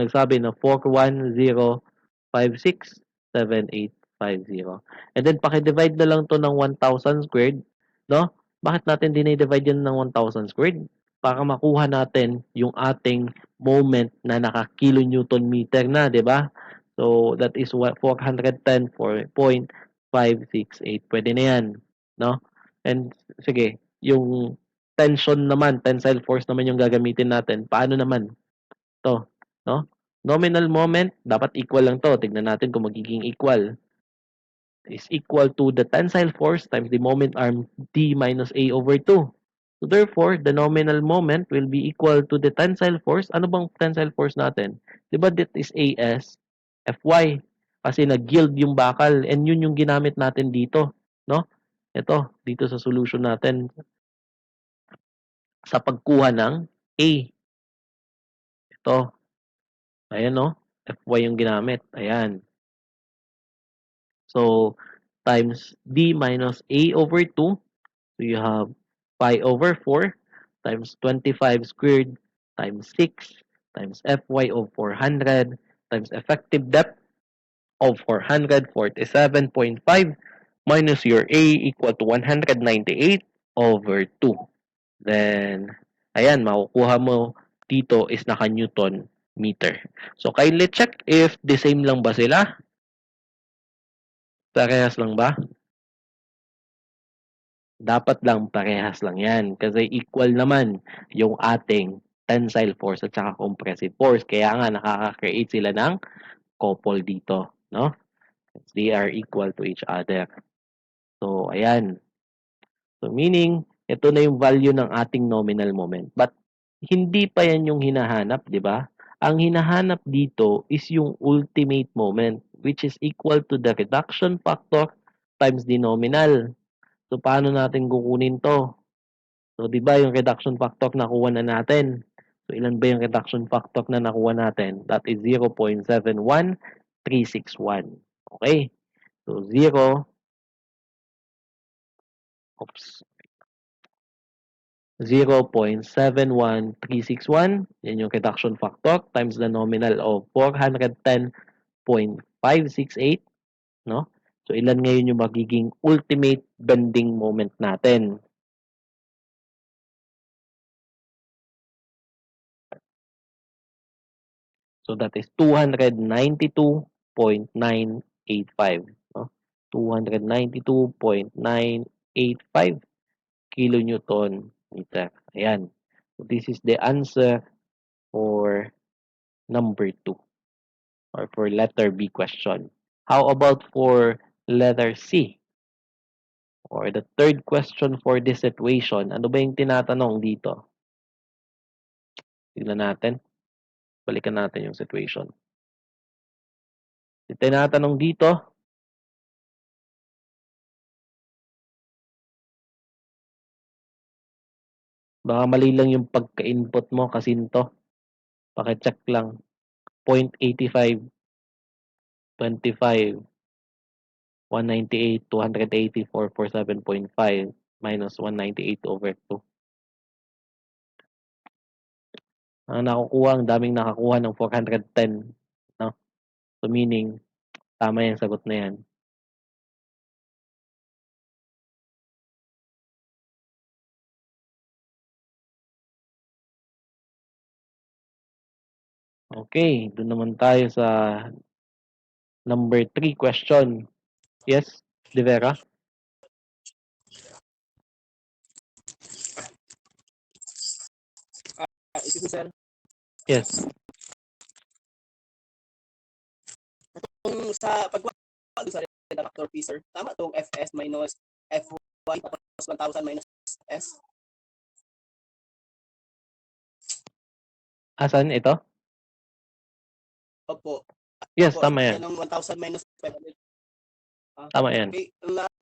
nagsabi na 410567850. And then paki-divide na lang 'to ng 1,000 squared, 'no? Bakit natin dini-divide 'yan ng 1,000 squared? Para makuha natin yung ating moment na naka-kilonewton meter na, 'di ba? So, that is what 410.568. Puwede na 'yan, 'no? And sige, yung tension naman, tensile force naman yung gagamitin natin. Paano naman 'to, 'no? Nominal moment, dapat equal lang 'to. Tignan natin kung magiging equal. Is equal to the tensile force times the moment arm D minus A over 2. So therefore, the nominal moment will be equal to the tensile force. Ano bang tensile force natin? 'Di ba that is AS Fy? Kasi nag-yield yung bakal and yun yung ginamit natin dito, no? Ito, dito sa solution natin sa pagkuha ng A. Ito, ayan, no? Fy yung ginamit. Ayan. So, times D minus A over 2. So, you have pi over 4 times 25 squared times 6 times Fy of 400 times effective depth of 447.5 minus your A equal to 198 over 2. Then, ayan, makukuha mo dito is naka-Newton meter. So, kindly check if the same lang ba sila. Parehas lang ba? Dapat lang parehas lang yan. Kasi equal naman yung ating tensile force at saka compressive force. Kaya nga nakaka-create sila ng couple dito. No? They are equal to each other. So, ayan. So, meaning, ito na yung value ng ating nominal moment. But, hindi pa yan yung hinahanap, di ba? Ang hinahanap dito is yung ultimate moment, which is equal to the reduction factor times the nominal. So, paano natin kukunin to? So, di ba yung reduction factor nakuha na natin? So, ilan ba yung reduction factor na nakuha natin? That is 0.71361. Okay? So, 0, oops, 0.71361. Yan yung reduction factor times the nominal of 410.568. No? So, ilan ngayon yung magiging ultimate bending moment natin? So, that is 292.985. 292.985 kilonewton meter. Ayan. So this is the answer for number 2 or for letter B question. How about for letter C? Or the third question for this situation, ano ba yung tinatanong dito? Tignan natin. Balikan natin yung situation. Yung tinatanong dito, baka mali lang yung pagka-input mo kasi ito. Paki-check lang. 0.85, 25, 198, 280, 447.5 minus 198 over 2. Ang nakukuha, ang daming nakakuha ng 410. No? So meaning, tama yung sagot na yan. Okay, doon naman tayo sa number 3 question. Yes, De Vera? Excuse me, sir. Yes. Kung sa pagkuha sa reductor P, sir, tama itong Fs minus Fy tapos 1,000 minus S? Asan ito? Opo. Yes, Opo, tama yan. Anong 1,000 minus 500? Tama yan. Okay,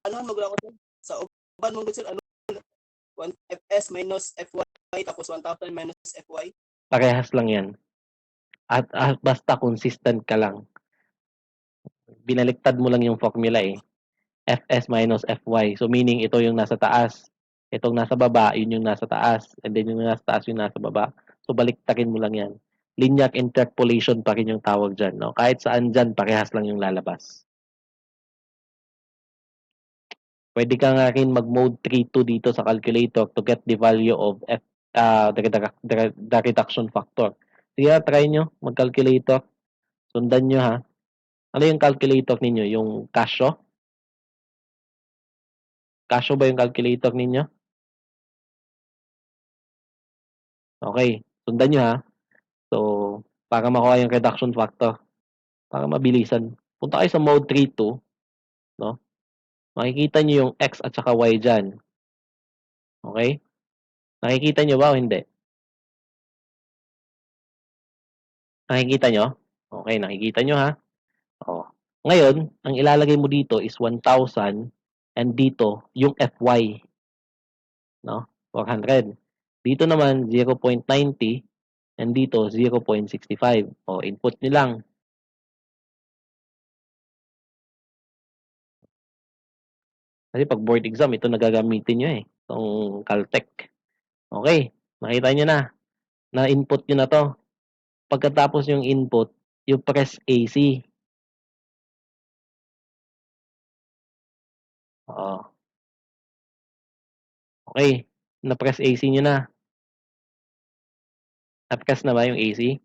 ano mo ko sir? Sa uban mo sir, ano 1 Fs minus Fy tapos 1,000 minus Fy? Parehas lang yan. At basta consistent ka lang. Binaliktad mo lang yung formula eh. Fs minus Fy. So meaning ito yung nasa taas. Itong nasa baba, yun yung nasa taas. And then yung nasa taas, yung nasa baba. So baliktarin mo lang yan. Linear interpolation pa rin yung tawag dyan. No? Kahit saan dyan, parehas lang yung lalabas. Pwede ka nga rin mag-mode 3-2 dito sa calculator to get the value of the reduction factor. Sige, try nyo mag-calculator. Sundan nyo ha. Ano yung calculator ninyo? Yung Casio? Casio ba yung calculator ninyo? Okay. Sundan nyo ha. So, para makuha yung reduction factor. Para mabilisan. Punta kayo sa mode 3-2. No? Makikita nyo yung X at saka Y dyan. Okay? Nakikita nyo ba o hindi? Nakikita nyo? Okay, nakikita nyo ha. Oh. Ngayon, ang ilalagay mo dito is 1,000 and dito yung Fy, no? 400. Dito naman 0.90 and dito 0.65. O input niyo lang. Kasi pag board exam, ito nagagamitin niyo eh. Itong Caltech. Okay, makita niyo na. Na-input niyo na to. Pagkatapos yung input, you press AC. Oo. Okay, na-press AC niyo na. Na-press na ba yung AC?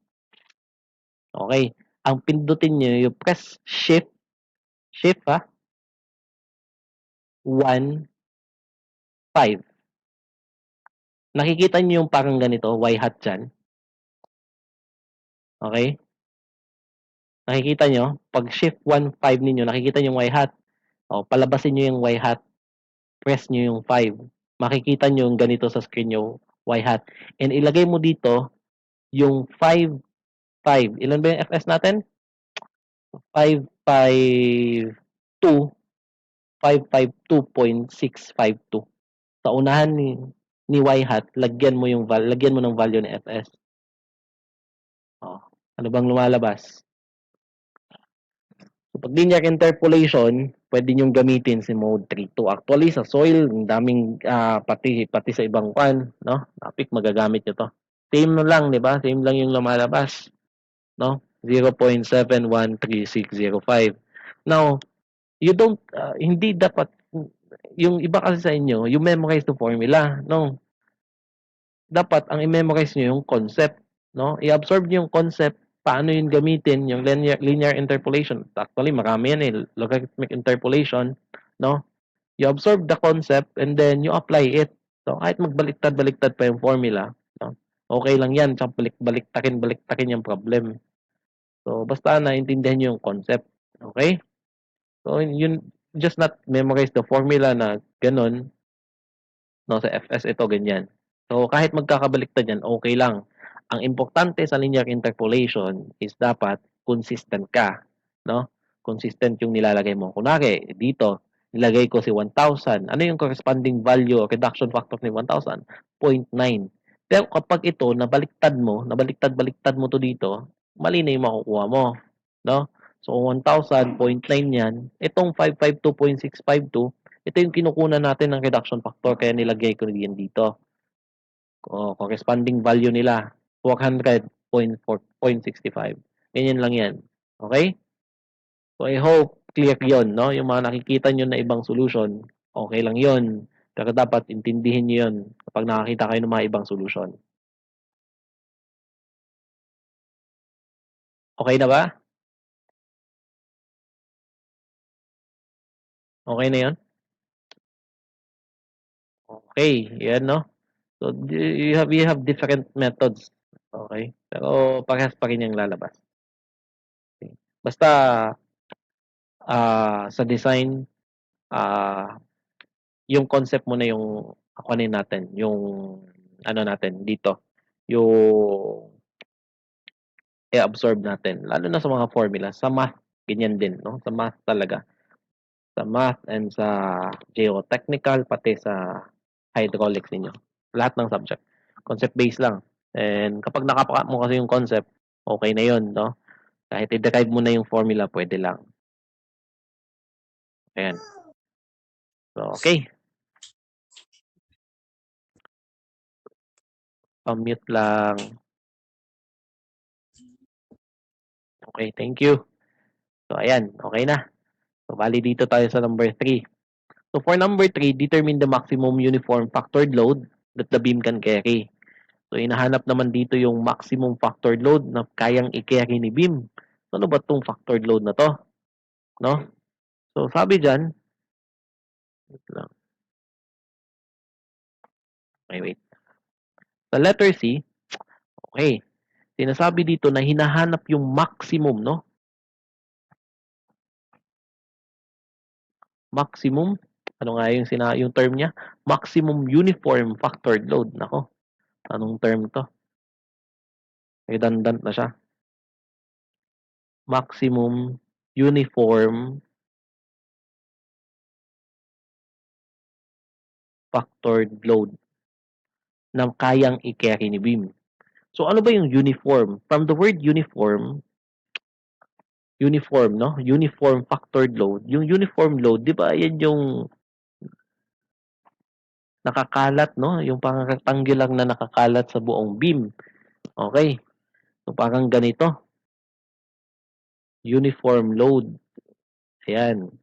Okay. Ang pindutin niyo, you press shift ha, 1, 5. Nakikita niyo yung parang ganito, Y hat dyan. Okay? Nakikita nyo, pag shift 1, 5 ninyo, nakikita nyo yung Y hat. O, palabasin nyo yung Y hat. Press nyo yung 5. Makikita nyo yung ganito sa screen nyo, Y hat. And ilagay mo dito yung 5, 5. Ilan ba yung FS natin? 552, 552.652. Sa unahan ni Y hat, lagyan mo ng value ng FS. Oh, ano bang lumalabas? So, pag linear interpolation, pwede nyo gamitin si mode 3-2. Actually, sa soil, ang daming pati sa ibang kwan, no? Topic, magagamit nyo to. Same lang, di ba? Same lang yung lumalabas, no? 0.713605. Now, you don't, hindi dapat, yung iba kasi sa inyo, you memorize the formula, no? Dapat, ang i-memorize nyo yung concept, no? I-absorb nyo yung concept, paano yun gamitin yung linear interpolation. Actually, marami yan eh. Logarithmic interpolation, no? You absorb the concept and then you apply it. So, kahit magbaliktad-baliktad pa yung formula, no? Okay lang yan. Tsaka baliktakin yung problem. So, basta naintindihan nyo yung concept. Okay? So, yun, just not memorize the formula na ganun, no? Sa FS ito, ganyan. So, kahit magkakabaliktad yan, okay lang. Ang importante sa linear interpolation is dapat consistent ka, no? Consistent yung nilalagay mo. Kunwari, dito, nilagay ko si 1,000. Ano yung corresponding value o reduction factor ni 1,000? 0.9. Pero kapag ito, nabaliktad-baliktad mo to dito, mali na yung makukuha mo, no? So, 1,000, 0.9 yan. Itong 552.652, ito yung kinukunan natin ng reduction factor, kaya nilagay ko yan dito. Corresponding value nila, 400.65. Ganyan lang yan. Okay? So, I hope clear yon, no? Yung mga nakikita nyo na ibang solution, okay lang yon. Pero dapat intindihin nyo yun kapag nakakita kayo ng mga ibang solution. Okay na ba? Okay na yon? Okay, yan, no? So, you have different methods. Okay? Pero parehas pa rin yung lalabas. Okay. Basta, sa design, yung concept mo na yung akuanin natin, yung ano natin dito, yung i-absorb natin, lalo na sa mga formula, sa math, ganyan din, no? Sa math talaga. Sa math and sa geotechnical, pati sa hydraulics ninyo. Lahat ng subject. Concept-based lang. And kapag nakapaka mo kasi yung concept, okay na yun, no? Kahit i-derive mo na yung formula, pwede lang. Ayan. So, okay. Mute lang. Okay, thank you. So, ayan. Okay na. So, bali dito tayo sa number 3. So, for number 3, determine the maximum uniform factored load that the beam can carry. So, hinahanap naman dito yung maximum factored load na kayang i-carry ni beam. So, ano ba itong factored load na to? No? So, sabi dyan, wait lang. Okay, wait. Sa letter C, okay, sinasabi dito na hinahanap yung maximum, no? Maximum, ano nga yung term niya? Maximum uniform factored load. Nako, anong term to? Redundant na siya. Maximum uniform factored load na kayang i-carry ni beam. So, ano ba yung uniform? From the word uniform, no? Uniform factored load. Yung uniform load, di ba, yan yung nakakalat, no? Yung parang rectangular na nakakalat sa buong beam. Okay. So, parang ganito. Uniform load. Ayan.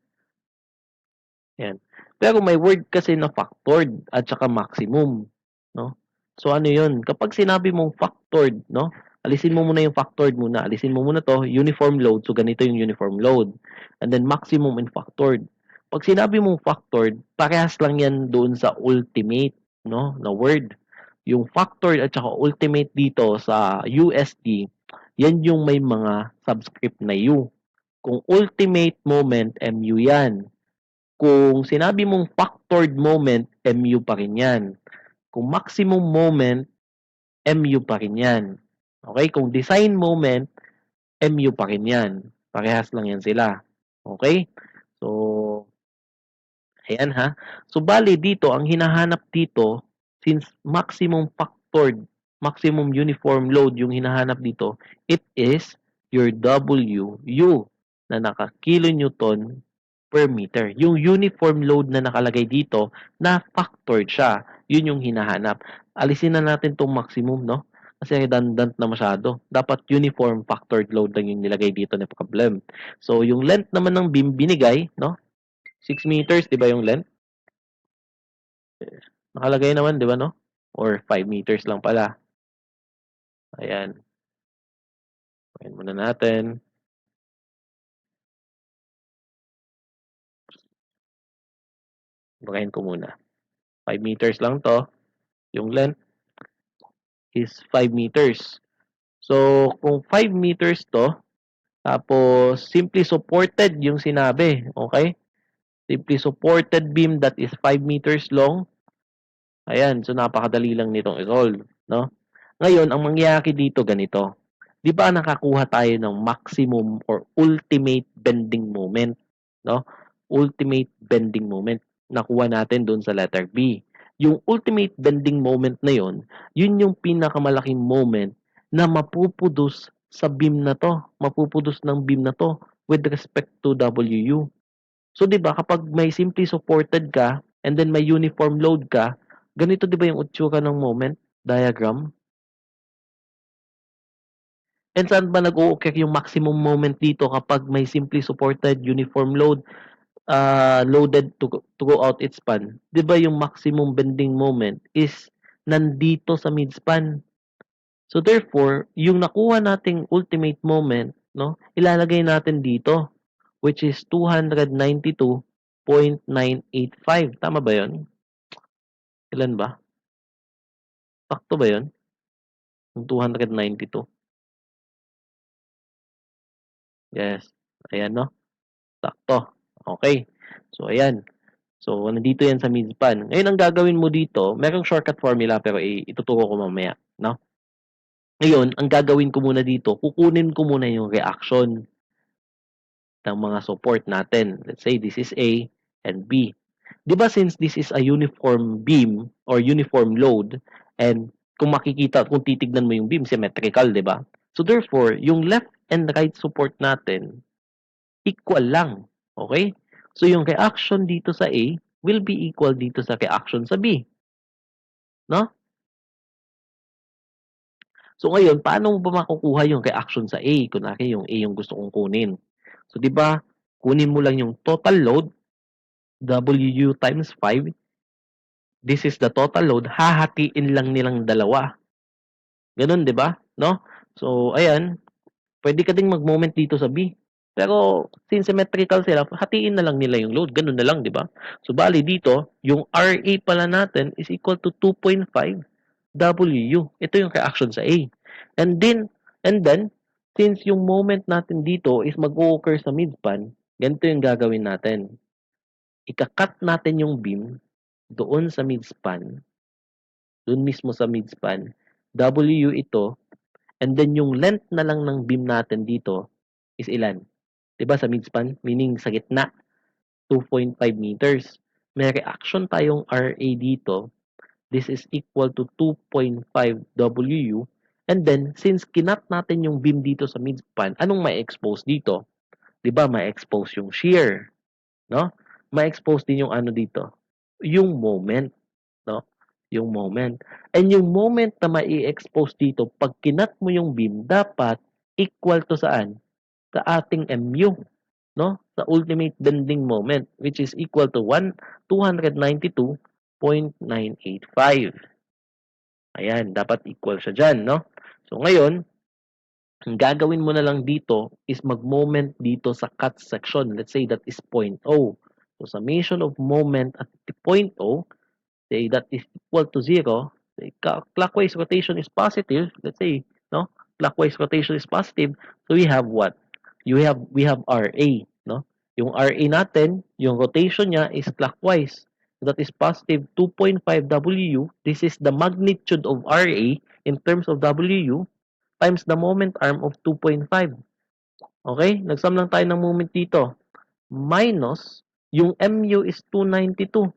Ayan. Pero may word kasi na factored at saka maximum, no? So ano 'yun? Kapag sinabi mong factored, no? Alisin mo muna yung factored muna. Alisin mo muna 'to, uniform load. So ganito yung uniform load. And then maximum and factored. Pag sinabi mong factored, parehas lang 'yan doon sa ultimate, no? Na word. Yung factored at saka ultimate dito sa USD, yan yung may mga subscript na U. Kung ultimate moment, MU yan. Kung sinabi mong factored moment, MU pa rin yan. Kung maximum moment, MU pa rin yan. Okay? Kung design moment, MU pa rin yan. Parehas lang yan sila. Okay? So, ayan ha. So, bali dito, ang hinahanap dito, since maximum factored, maximum uniform load yung hinahanap dito, it is your WU na naka-kilonewton per meter. Yung uniform load na nakalagay dito, na factored siya. Yun yung hinahanap. Alisin na natin tong maximum, no? Kasi redundant na masyado. Dapat uniform factored load lang yung nilagay dito na problem. So, yung length naman ng beam binigay, no? 6 meters, di ba yung length? Nakalagay naman, di ba, no? Or 5 meters lang pala. Ayan. Ayan muna natin. Bukayin ko muna. 5 meters lang to. Yung length is 5 meters. So, kung 5 meters to, tapos simply supported yung sinabi, okay? Simply supported beam that is 5 meters long. Ayan, so napakadali lang nitong i-solve, no? Ngayon, ang mangyayari dito ganito. 'Di ba nakakuha tayo ng maximum or ultimate bending moment, no? Ultimate bending moment nakuha natin doon sa letter B. Yung ultimate bending moment na yon, yun yung pinakamalaking moment na mapuproduce sa beam na to, mapuproduce ng beam na to with respect to WU. So 'di ba kapag may simply supported ka and then may uniform load ka, ganito 'di ba yung itsura ng moment diagram? And saan ba nag-o-occur yung maximum moment dito kapag may simply supported uniform load loaded to go out its span? 'Di ba yung maximum bending moment is nandito sa midspan. So therefore, yung nakuha nating ultimate moment, no, ilalagay natin dito which is 292.985. Tama ba 'yon? Ilan ba? Sakto ba 'yon? Yung 292. Yes. Ayan, no? Sakto. Okay. So, ayan. So, nandito yan sa midspan. Ngayon, ang gagawin mo dito, merong shortcut formula pero ituturo ko mamaya, no? Ngayon, ang gagawin ko muna dito, kukunin ko muna yung reaction ng mga support natin. Let's say this is A and B. 'Di ba since this is a uniform beam or uniform load and kung makikita, kung titignan mo yung beam, symmetrical, 'di ba? So therefore, yung left and right support natin equal lang. Okay? So yung reaction dito sa A will be equal dito sa reaction sa B, no? So ngayon, paano mo ba makukuha yung reaction sa A? Kunwari yung A yung gusto kong kunin. So 'di ba, kunin mo lang yung total load WU times 5. This is the total load. Hahatiin lang nilang dalawa. Ganun, 'di ba? No? So ayan, pwede ka ding mag-moment dito sa B. Pero since symmetrical sila, hatiin na lang nila yung load. Ganun na lang, 'di ba? So bali dito, yung RA pala natin is equal to 2.5 WU. Ito yung reaction sa A. And then since yung moment natin dito is mag-o-occur sa midspan, ganito yung gagawin natin. Ika-cut natin yung beam doon sa midspan, doon mismo sa midspan. WU ito, and then yung length na lang ng beam natin dito is ilan? 'Di ba sa midspan, meaning sa gitna, 2.5 meters. May reaction tayong RA dito. This is equal to 2.5 WU. And then, since kinat natin yung beam dito sa midspan, anong may expose dito? 'Di ba may expose yung shear, no? May expose din yung ano dito, yung moment, no? Yung moment. And yung moment na mai-expose dito, pag kinat mo yung beam, dapat equal to saan? Sa ating MU, no? Sa ultimate bending moment, which is equal to 292.985. Ayan, dapat equal siya dyan, no? So ngayon, ang gagawin mo na lang dito is mag-moment dito sa cut section. Let's say that is point O. So summation of moment at the point O, say that is equal to 0. Say, clockwise rotation is positive. Let's say, no? Clockwise rotation is positive. So we have what? We have RA, no? Yung RA natin, yung rotation niya is clockwise. So that is positive 2.5 WU. This is the magnitude of RA in terms of WU times the moment arm of 2.5. Okay? Nagsum lang tayo ng moment dito. Minus, yung MU is 292.982.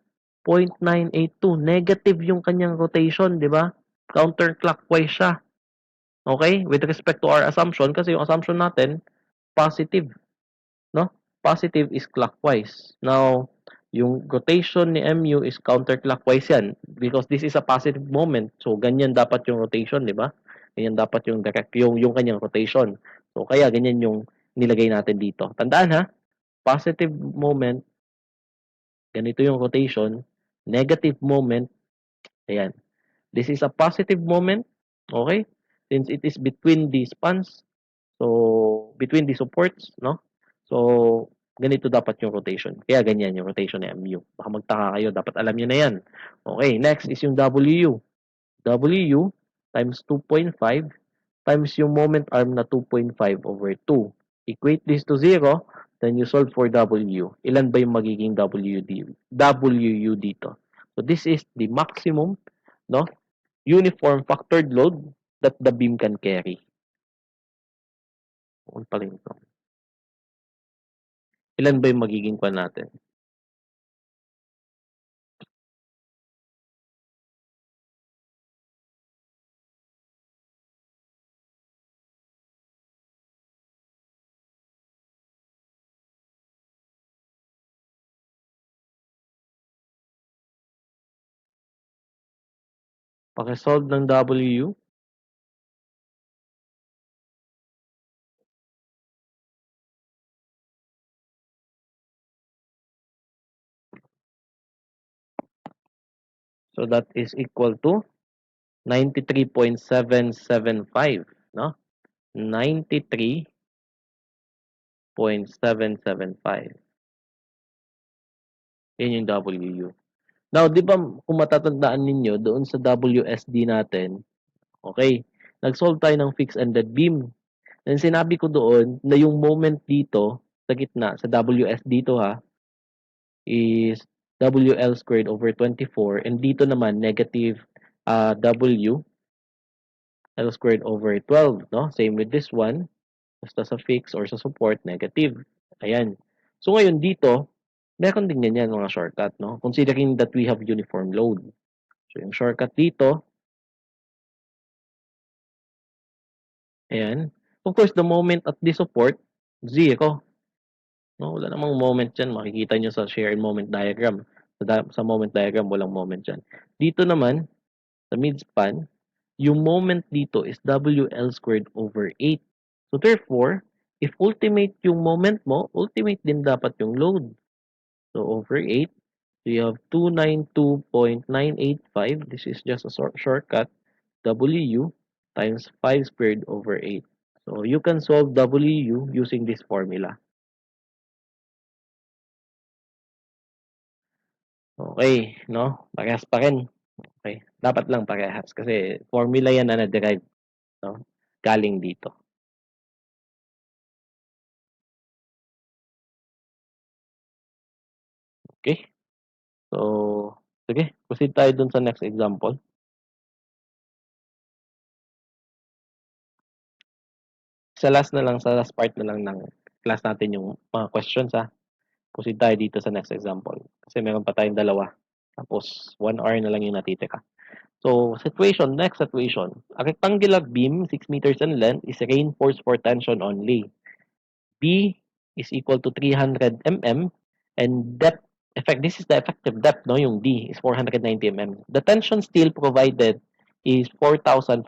Negative yung kanyang rotation, di ba? Counterclockwise siya. Okay? With respect to our assumption, kasi yung assumption natin, positive. No? Positive is clockwise. Now, yung rotation ni MU is counterclockwise yan because this is a positive moment. So, ganyan dapat yung rotation, di ba? Ganyan dapat yung direct, yung kanyang rotation. So, kaya ganyan yung nilagay natin dito. Tandaan ha, positive moment, ganito yung rotation. Negative moment, ayan. This is a positive moment, okay? Since it is between the spans, So, between the supports, no? So, ganito dapat yung rotation. Kaya ganyan yung rotation ni MU. Baka magtaka kayo, dapat alam nyo na yan. Okay, next is yung WU. WU times 2.5 times yung moment arm na 2.5 over 2. Equate this to 0, then you solve for W. Ilan ba yung magiging WU dito? So, this is the maximum, no, uniform factored load that the beam can carry. Ano pala ito? Ilan ba yung magiging kwan natin? Paki-solve ng WU. So that is equal to 93.775, no? 93.775. Yan yung WU. Now, di ba kung matatandaan ninyo, doon sa WSD natin, okay, nag-solve tayo ng fixed ended beam. And sinabi ko doon na yung moment dito, sa gitna, sa WS dito ha, is WL squared over 24. And dito naman, negative W L squared over 12, no? Same with this one. Basta sa fixed or sa support, negative. Ayan. So ngayon dito, meron din ganyan mga shortcut, no? Considering that we have uniform load. So yung shortcut dito, ayan. Of course, the moment at this support, 0. No, wala namang moment dyan. Makikita nyo sa share and moment diagram. Sa moment diagram, walang moment dyan. Dito naman, sa midspan, yung moment dito is WL squared over 8. So therefore, if ultimate yung moment mo, ultimate din dapat yung load. So over 8, so you have 292.985. This is just a shortcut. W times 5 squared over 8. So you can solve W using this formula. Okay, no? Parehas pa rin. Okay. Dapat lang parehas kasi formula yan na na-derive, no? Galing dito. Okay? So, sige, proceed tayo dun sa next example. Sa last part na lang ng class natin yung mga questions ha. Proceed tayo dito sa next example. Kasi meron pa tayong dalawa. Tapos, 1 hour na lang yung natitira. So, next situation. A rectangular beam, 6 meters in length, is reinforced for tension only. B is equal to 300 mm, and this is the effective depth, no? Yung D is 490 mm. The tension steel provided is 4,500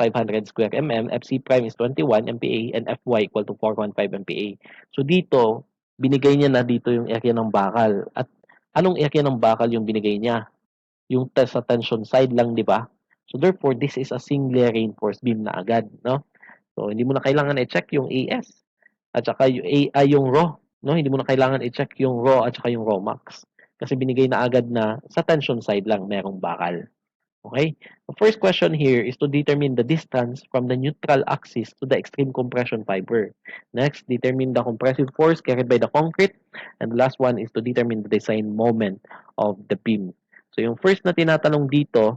square mm, FC prime is 21 MPa, and Fy equal to 415 MPa. So dito, binigay niya na dito yung area ng bakal. At anong area ng bakal yung binigay niya? Yung sa tension side lang, di ba? So therefore, this is a singly reinforced beam na agad, no? So hindi mo na kailangan i-check yung AS at saka yung raw, no? Hindi mo na kailangan i-check yung raw at saka yung raw max. Kasi binigay na agad na sa tension side lang merong bakal. Okay? The first question here is to determine the distance from the neutral axis to the extreme compression fiber. Next, determine the compressive force carried by the concrete. And the last one is to determine the design moment of the beam. So yung first na tinatanong dito,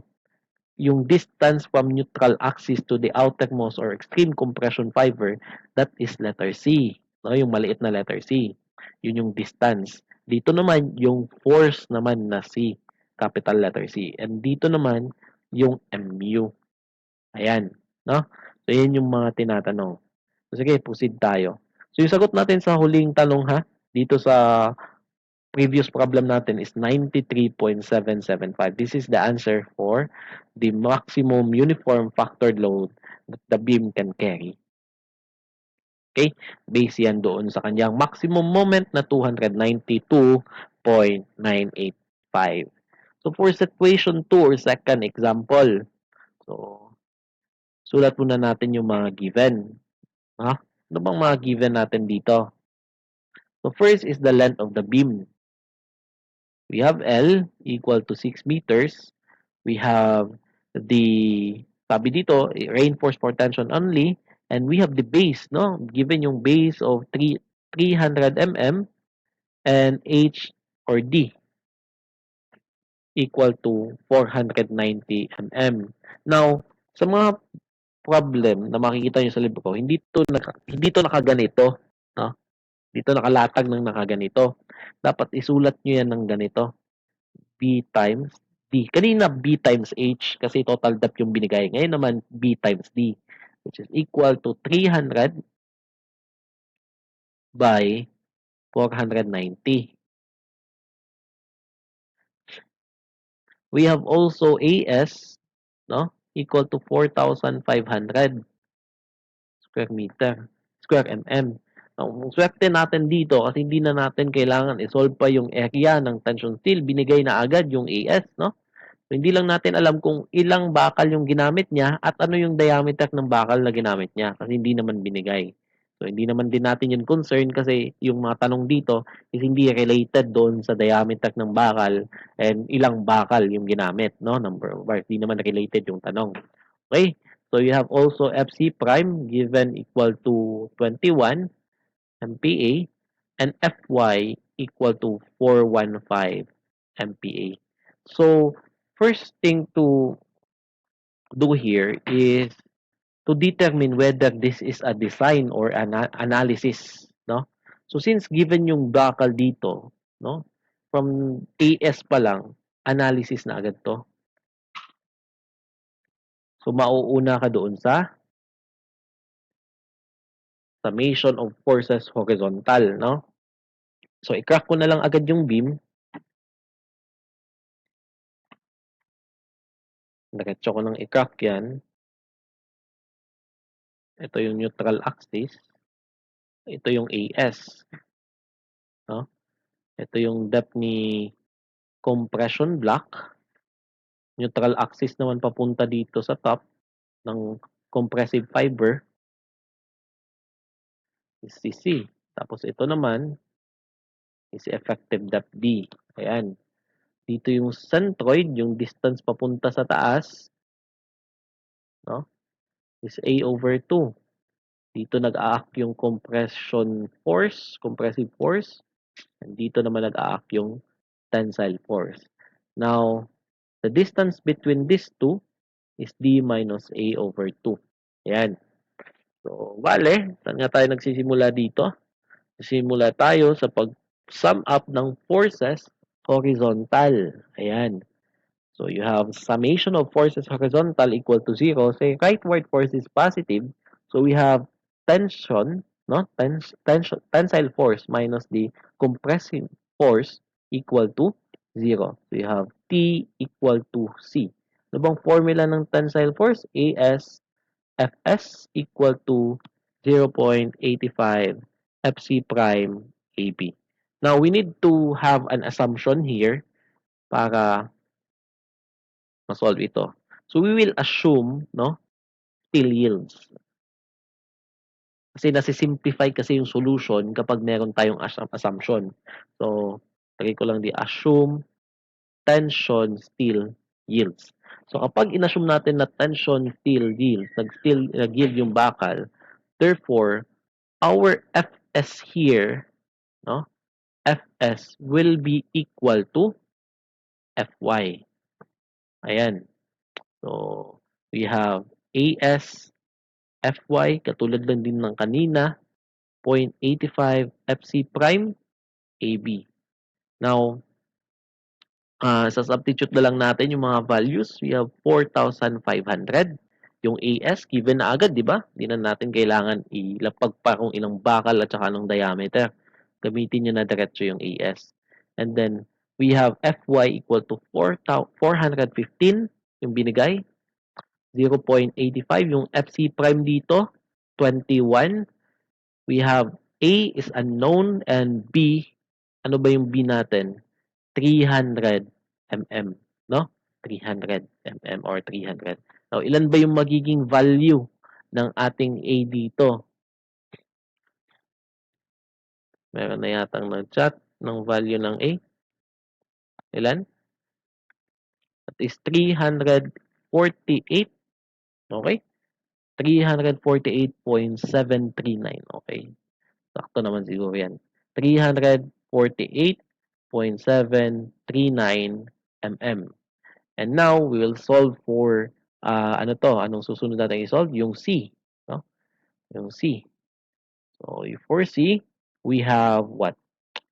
yung distance from neutral axis to the outermost or extreme compression fiber, that is letter C. No, yung maliit na letter C. Yun yung distance. Dito naman, yung force naman na C, capital letter C. And dito naman, yung MU. Ayan. No? So, yan yung mga tinatanong. So, sige, proceed tayo. So, yung sagot natin sa huling tanong ha, dito sa previous problem natin is 93.775. This is the answer for the maximum uniform factored load that the beam can carry. Okay? Base yan doon sa kanyang maximum moment na 292.985. So, for situation 2 or second example, so, sulat muna natin yung mga given. Ha? Ano bang mga given natin dito? So first is the length of the beam. We have L equal to 6 meters. We have the, sabi dito, reinforced for tension only. And we have the base, no? Given yung base of 300 mm and H or D equal to 490 mm. Now, sa mga problem na makikita nyo sa libro, hindi to nakaganito, no? Dito nakalatag ng nakaganito. Dapat isulat nyo yan ng ganito. B times D. Kanina B times H kasi total depth yung binigay. Ngayon naman B times D, which is equal to 300 by 490. We have also AS, no, equal to 4,500 square meter, square mm. Ang swerte natin dito kasi hindi na natin kailangan i-solve pa yung area ng tension steel. Binigay na agad yung AS, no? So, hindi lang natin alam kung ilang bakal yung ginamit niya at ano yung diameter ng bakal na ginamit niya kasi hindi naman binigay. So, hindi naman din natin yun concern kasi yung mga tanong dito is hindi related doon sa diameter ng bakal and ilang bakal yung ginamit, no? Number of bars. Hindi naman related yung tanong. Okay? So, you have also FC prime given equal to 21 MPa and Fy equal to 415 MPa. So, first thing to do here is to determine whether this is a design or an analysis, no? So, since given yung bakal dito, no? From AS pa lang, analysis na agad to. So, mauuna ka doon sa summation of forces horizontal, no? So, i-crack ko na lang agad yung beam. Diretso ko nang i-crack yan. Ito yung neutral axis. Ito yung AS. No? Ito yung depth ni compression block. Neutral axis naman papunta dito sa top ng compressive fiber is CC. Tapos ito naman is effective depth D. Ayan. Dito yung centroid, yung distance papunta sa taas, no? Is A over 2. Dito nag-a-act yung compressive force. And dito naman nag-a-act yung tensile force. Now, the distance between these two is D minus A over 2. Ayan. So, vale, saan nga tayo nagsisimula dito? Nagsisimula tayo sa pag-sum up ng forces horizontal. Ayan. So, you have summation of forces horizontal equal to 0. Say, rightward force is positive. So, we have tension, no? Tensile force minus the compressive force equal to 0. So, you have T equal to C. Ano bang formula ng tensile force? AS Fs equal to 0.85 Fc prime AB. Now, we need to have an assumption here para ma-solve ito. So, we will assume, no, steel yields. Kasi nasi-simplify kasi yung solution kapag meron tayong assumption. So, lagay ko lang di assume tension steel yields. So, kapag inassume natin na tension steel yields, nag-yield yung bakal, therefore, our Fs here, no, Fs will be equal to Fy. Ayan. So, we have AS Fy, katulad lang din ng kanina, 0.85 Fc prime AB. Now, sa substitute na lang natin yung mga values. We have 4,500. Yung AS, given na agad, di ba? Hindi na natin kailangan ilapag pa kung ilang bakal at saka anong diameter. Gamitin nyo na diretso yung AS. And then, we have Fy equal to 415 yung binigay. 0.85 yung Fc prime dito. 21. We have A is unknown and B, ano ba yung B natin? 300 mm, no? 300 mm or 300. Now, ilan ba yung magiging value ng ating A dito? Meron na yatang nag-chat ng value ng A. Ilan? That is 348. Okay? 348.739. Okay? Sakto naman siguro yan. 348.739 mm. And now, we will solve for, ano to? Anong susunod natin i-solve? Yung C. No? Yung C. So, for C, we have what?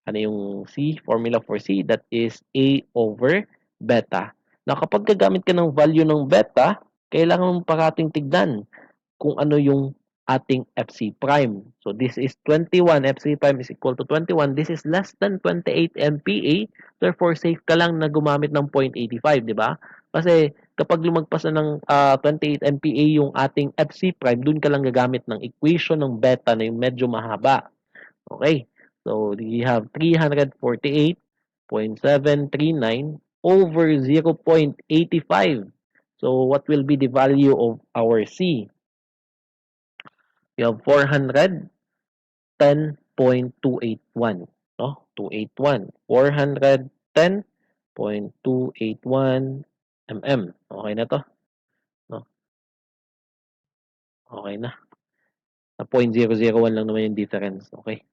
Ano yung C? Formula for C, that is A over beta. Na kapag gagamit ka ng value ng beta, kailangan mong parating tignan kung ano yung ating FC prime. So, this is 21. FC prime is equal to 21. This is less than 28 MPa. Therefore, safe ka lang na gumamit ng 0.85, di ba? Kasi kapag lumagpas na ng 28 MPa yung ating FC prime, dun ka lang gagamit ng equation ng beta na yung medyo mahaba. Okay. So, we have 348.739 over 0.85. So, what will be the value of our C? We have 410.281. No? 281. 410.281 mm. Okay na to? No? Okay na. Na 0.001 lang naman yung difference. Okay.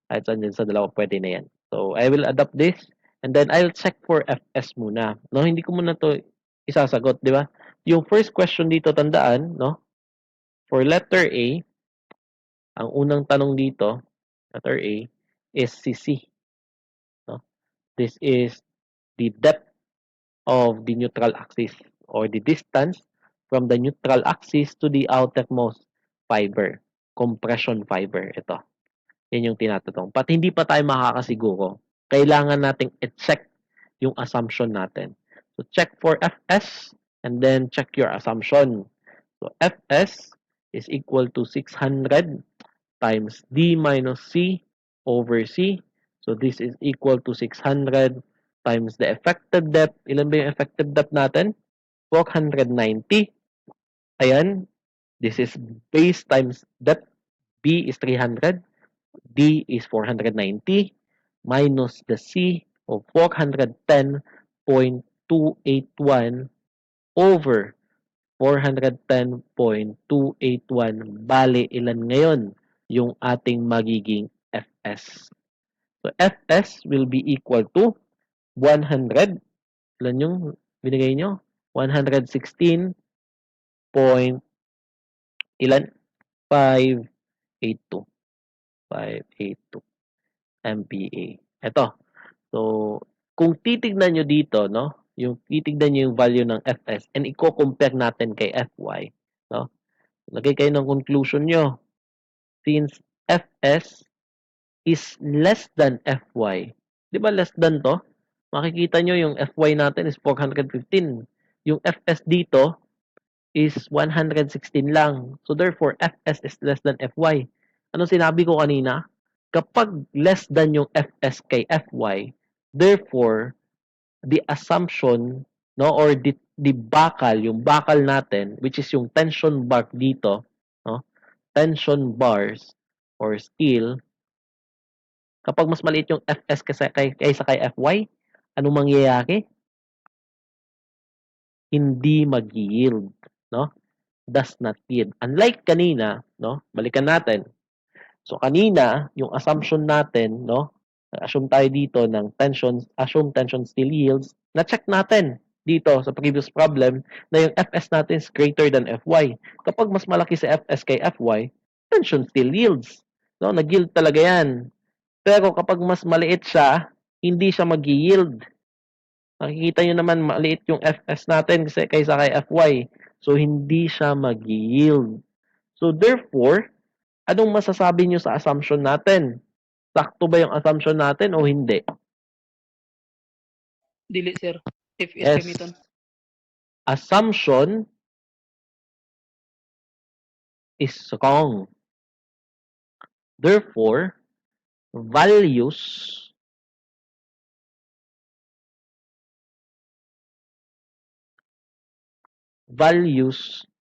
Kahit saan dyan sa dalawa, pwede na yan. So, I will adapt this and then I'll check for FS muna. No, hindi ko muna to isasagot, di ba? Yung first question dito, tandaan, no? For letter A, ang unang tanong dito, letter A, is CC. No? This is the depth of the neutral axis or the distance from the neutral axis to the outermost fiber, compression fiber. Ito. Yan yung tinatanong. Pat hindi pa tayo makakasiguro, kailangan nating i-check yung assumption natin. So, check for Fs and then check your assumption. So, Fs is equal to 600 times D minus C over C. So, this is equal to 600 times the effective depth. Ilan ba yung effective depth natin? 490. Ayan. This is base times depth. B is 300. D is 490 minus the C of 410.281 over 410.281. Bale, ilan ngayon yung ating magiging Fs? So, Fs will be equal to 100. Ilan yung binigay nyo? 116 point ilan? 582. 582 MPa. Ito. So, kung titignan nyo dito, no? Yung titignan nyo yung value ng Fs and i-compare natin kay Fy, no? Lagay kayo ng conclusion nyo. Since Fs is less than Fy, di ba less than to? Makikita nyo yung Fy natin is 415. Yung Fs dito is 116 lang. So, therefore, Fs is less than Fy. Anong sinabi ko kanina? Kapag less than yung Fs kay Fy, therefore, the assumption, no, or the bakal, yung bakal natin, which is yung tension bar dito, no, tension bars or steel, kapag mas maliit yung Fs kaysa kay Fy, anong mangyayari? Hindi mag-yield, no? Does not yield. Unlike kanina, no? Balikan natin. So kanina, yung assumption natin, no? Assume tayo dito ng assume tension still yields. Na-check natin dito sa previous problem na yung Fs natin is greater than Fy. Kapag mas malaki si Fs kay Fy, tension still yields. No? Nag-yield talaga yan. Pero kapag mas maliit siya, hindi siya mag-yield. Makikita nyo naman, maliit yung Fs natin kaysa kay Fy. So, hindi siya mag-yield. So, therefore, anong masasabi nyo sa assumption natin? Sakto ba yung assumption natin o hindi? Dili, sir. If is Yes. gamiton. Assumption is wrong. Therefore, values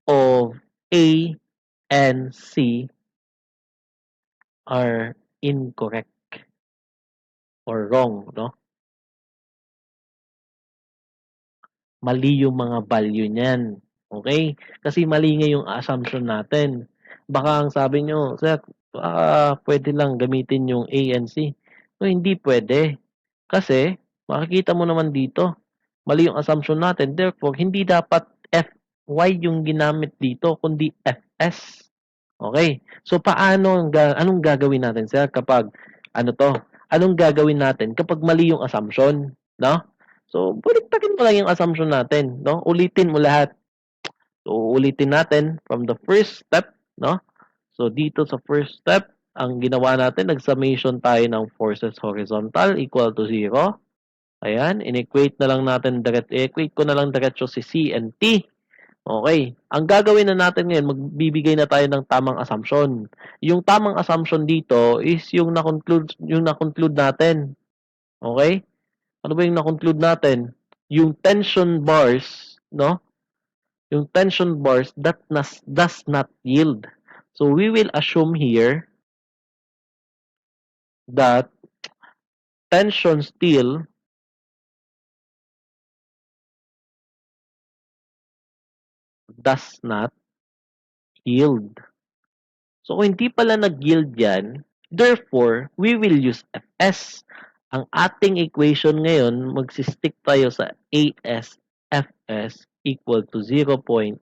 of A and C are incorrect. or wrong, no? Mali yung mga value niyan. Okay? Kasi mali nga yung assumption natin. Baka ang sabi nyo, sir, pwede lang gamitin yung A and C. So, hindi pwede. Kasi, makikita mo naman dito, mali yung assumption natin. Therefore, hindi dapat FY yung ginamit dito, kundi FS. Okay? So, anong gagawin natin, sir, kapag, anong gagawin natin kapag mali yung assumption, no? So, baliktarin mo lang yung assumption natin, no? Ulitin mo lahat. So, ulitin natin from the first step, no? So, dito sa first step, ang ginawa natin, nag-summation tayo ng forces horizontal equal to 0. Ayan, in-equate na lang natin, equate ko na lang diretso si C and T. Okay. Ang gagawin na natin ngayon, magbibigay na tayo ng tamang assumption. Yung tamang assumption dito is yung na-conclude natin. Okay? Ano ba yung na-conclude natin? Yung tension bars, no? Yung tension bars that does not yield. So we will assume here that tension steel does not yield. So kung hindi pala nag-yield yan, therefore, we will use Fs. Ang ating equation ngayon, magsistick tayo sa AS Fs equal to 0.85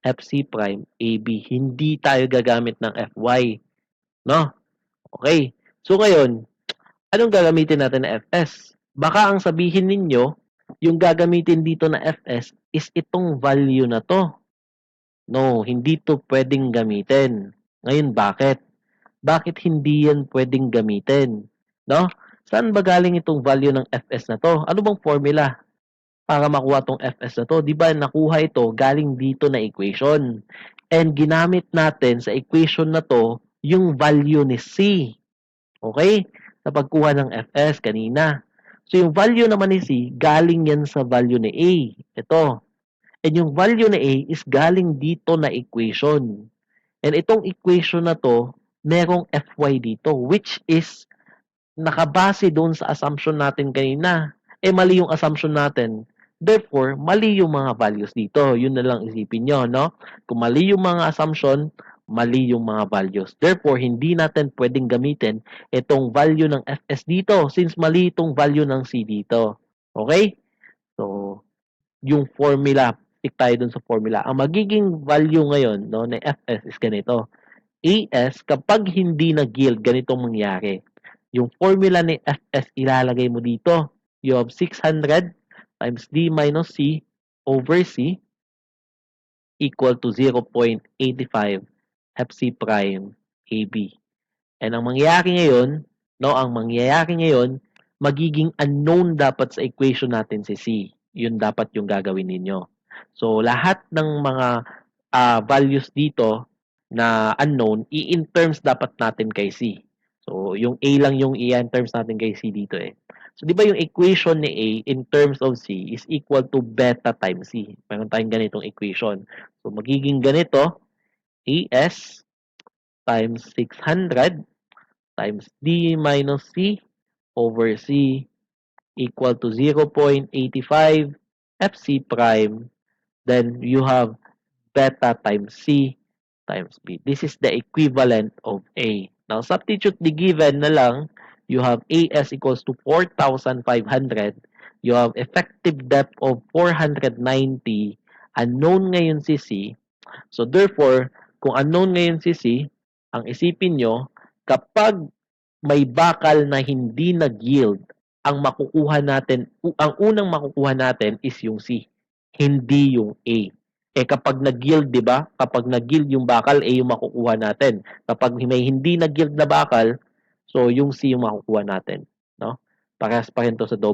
Fc prime AB. Hindi tayo gagamit ng Fy. No? Okay. So ngayon, anong gagamitin natin na Fs? Baka ang sabihin ninyo, yung gagamitin dito na Fs is itong value na to. No, hindi to pwedeng gamitin. Ngayon, bakit? Bakit hindi yan pwedeng gamitin? No? Saan ba galing itong value ng Fs na to? Ano bang formula para makuha tong Fs na to? Di ba nakuha ito galing dito na equation? And ginamit natin sa equation na to yung value ni C. Okay? Sa pagkuha ng Fs kanina. So yung value naman ni C, galing yan sa value ni A. Ito. And yung value na A is galing dito na equation. And itong equation na to, merong Fy dito, which is nakabase doon sa assumption natin kanina. Mali yung assumption natin. Therefore, mali yung mga values dito. Yun na lang isipin nyo, no? Kung mali yung mga assumption, mali yung mga values. Therefore, hindi natin pwedeng gamitin itong value ng Fs dito since mali itong value ng C dito. Okay? So, yung formula, stick tayo dun sa formula. Ang magiging value ngayon no, ng Fs is ganito. AS, kapag hindi nag-yield, ganitong mangyari. Yung formula ni Fs, ilalagay mo dito. You have 600 times D minus C over C equal to 0.85 Fc prime AB. And ang mangyayari ngayon, magiging unknown dapat sa equation natin si C. Yun dapat yung gagawin ninyo. So, lahat ng mga values dito na unknown, i-in terms dapat natin kay C. So, yung A lang yung i-in terms natin kay C dito eh. So, di ba yung equation ni A in terms of C is equal to beta times C. Meron tayong ganitong equation. So, magiging ganito, AS times 600 times D minus C over C equal to 0.85 Fc prime. Then you have beta times C times B. This is the equivalent of A. Now, substitute the given na lang. You have AS equals to 4,500. You have effective depth of 490. Unknown ngayon si C. So, therefore, kung unknown ngayon si C, ang isipin nyo, kapag may bakal na hindi nag-yield, ang unang makukuha natin is yung C, hindi yung A. Kapag nag-yield, 'di ba? Kapag nag-yield yung bakal, A yung makukuha natin. Kapag may hindi nag-yield na bakal, so yung C yung makukuha natin, no? Parehas pa rin to sa double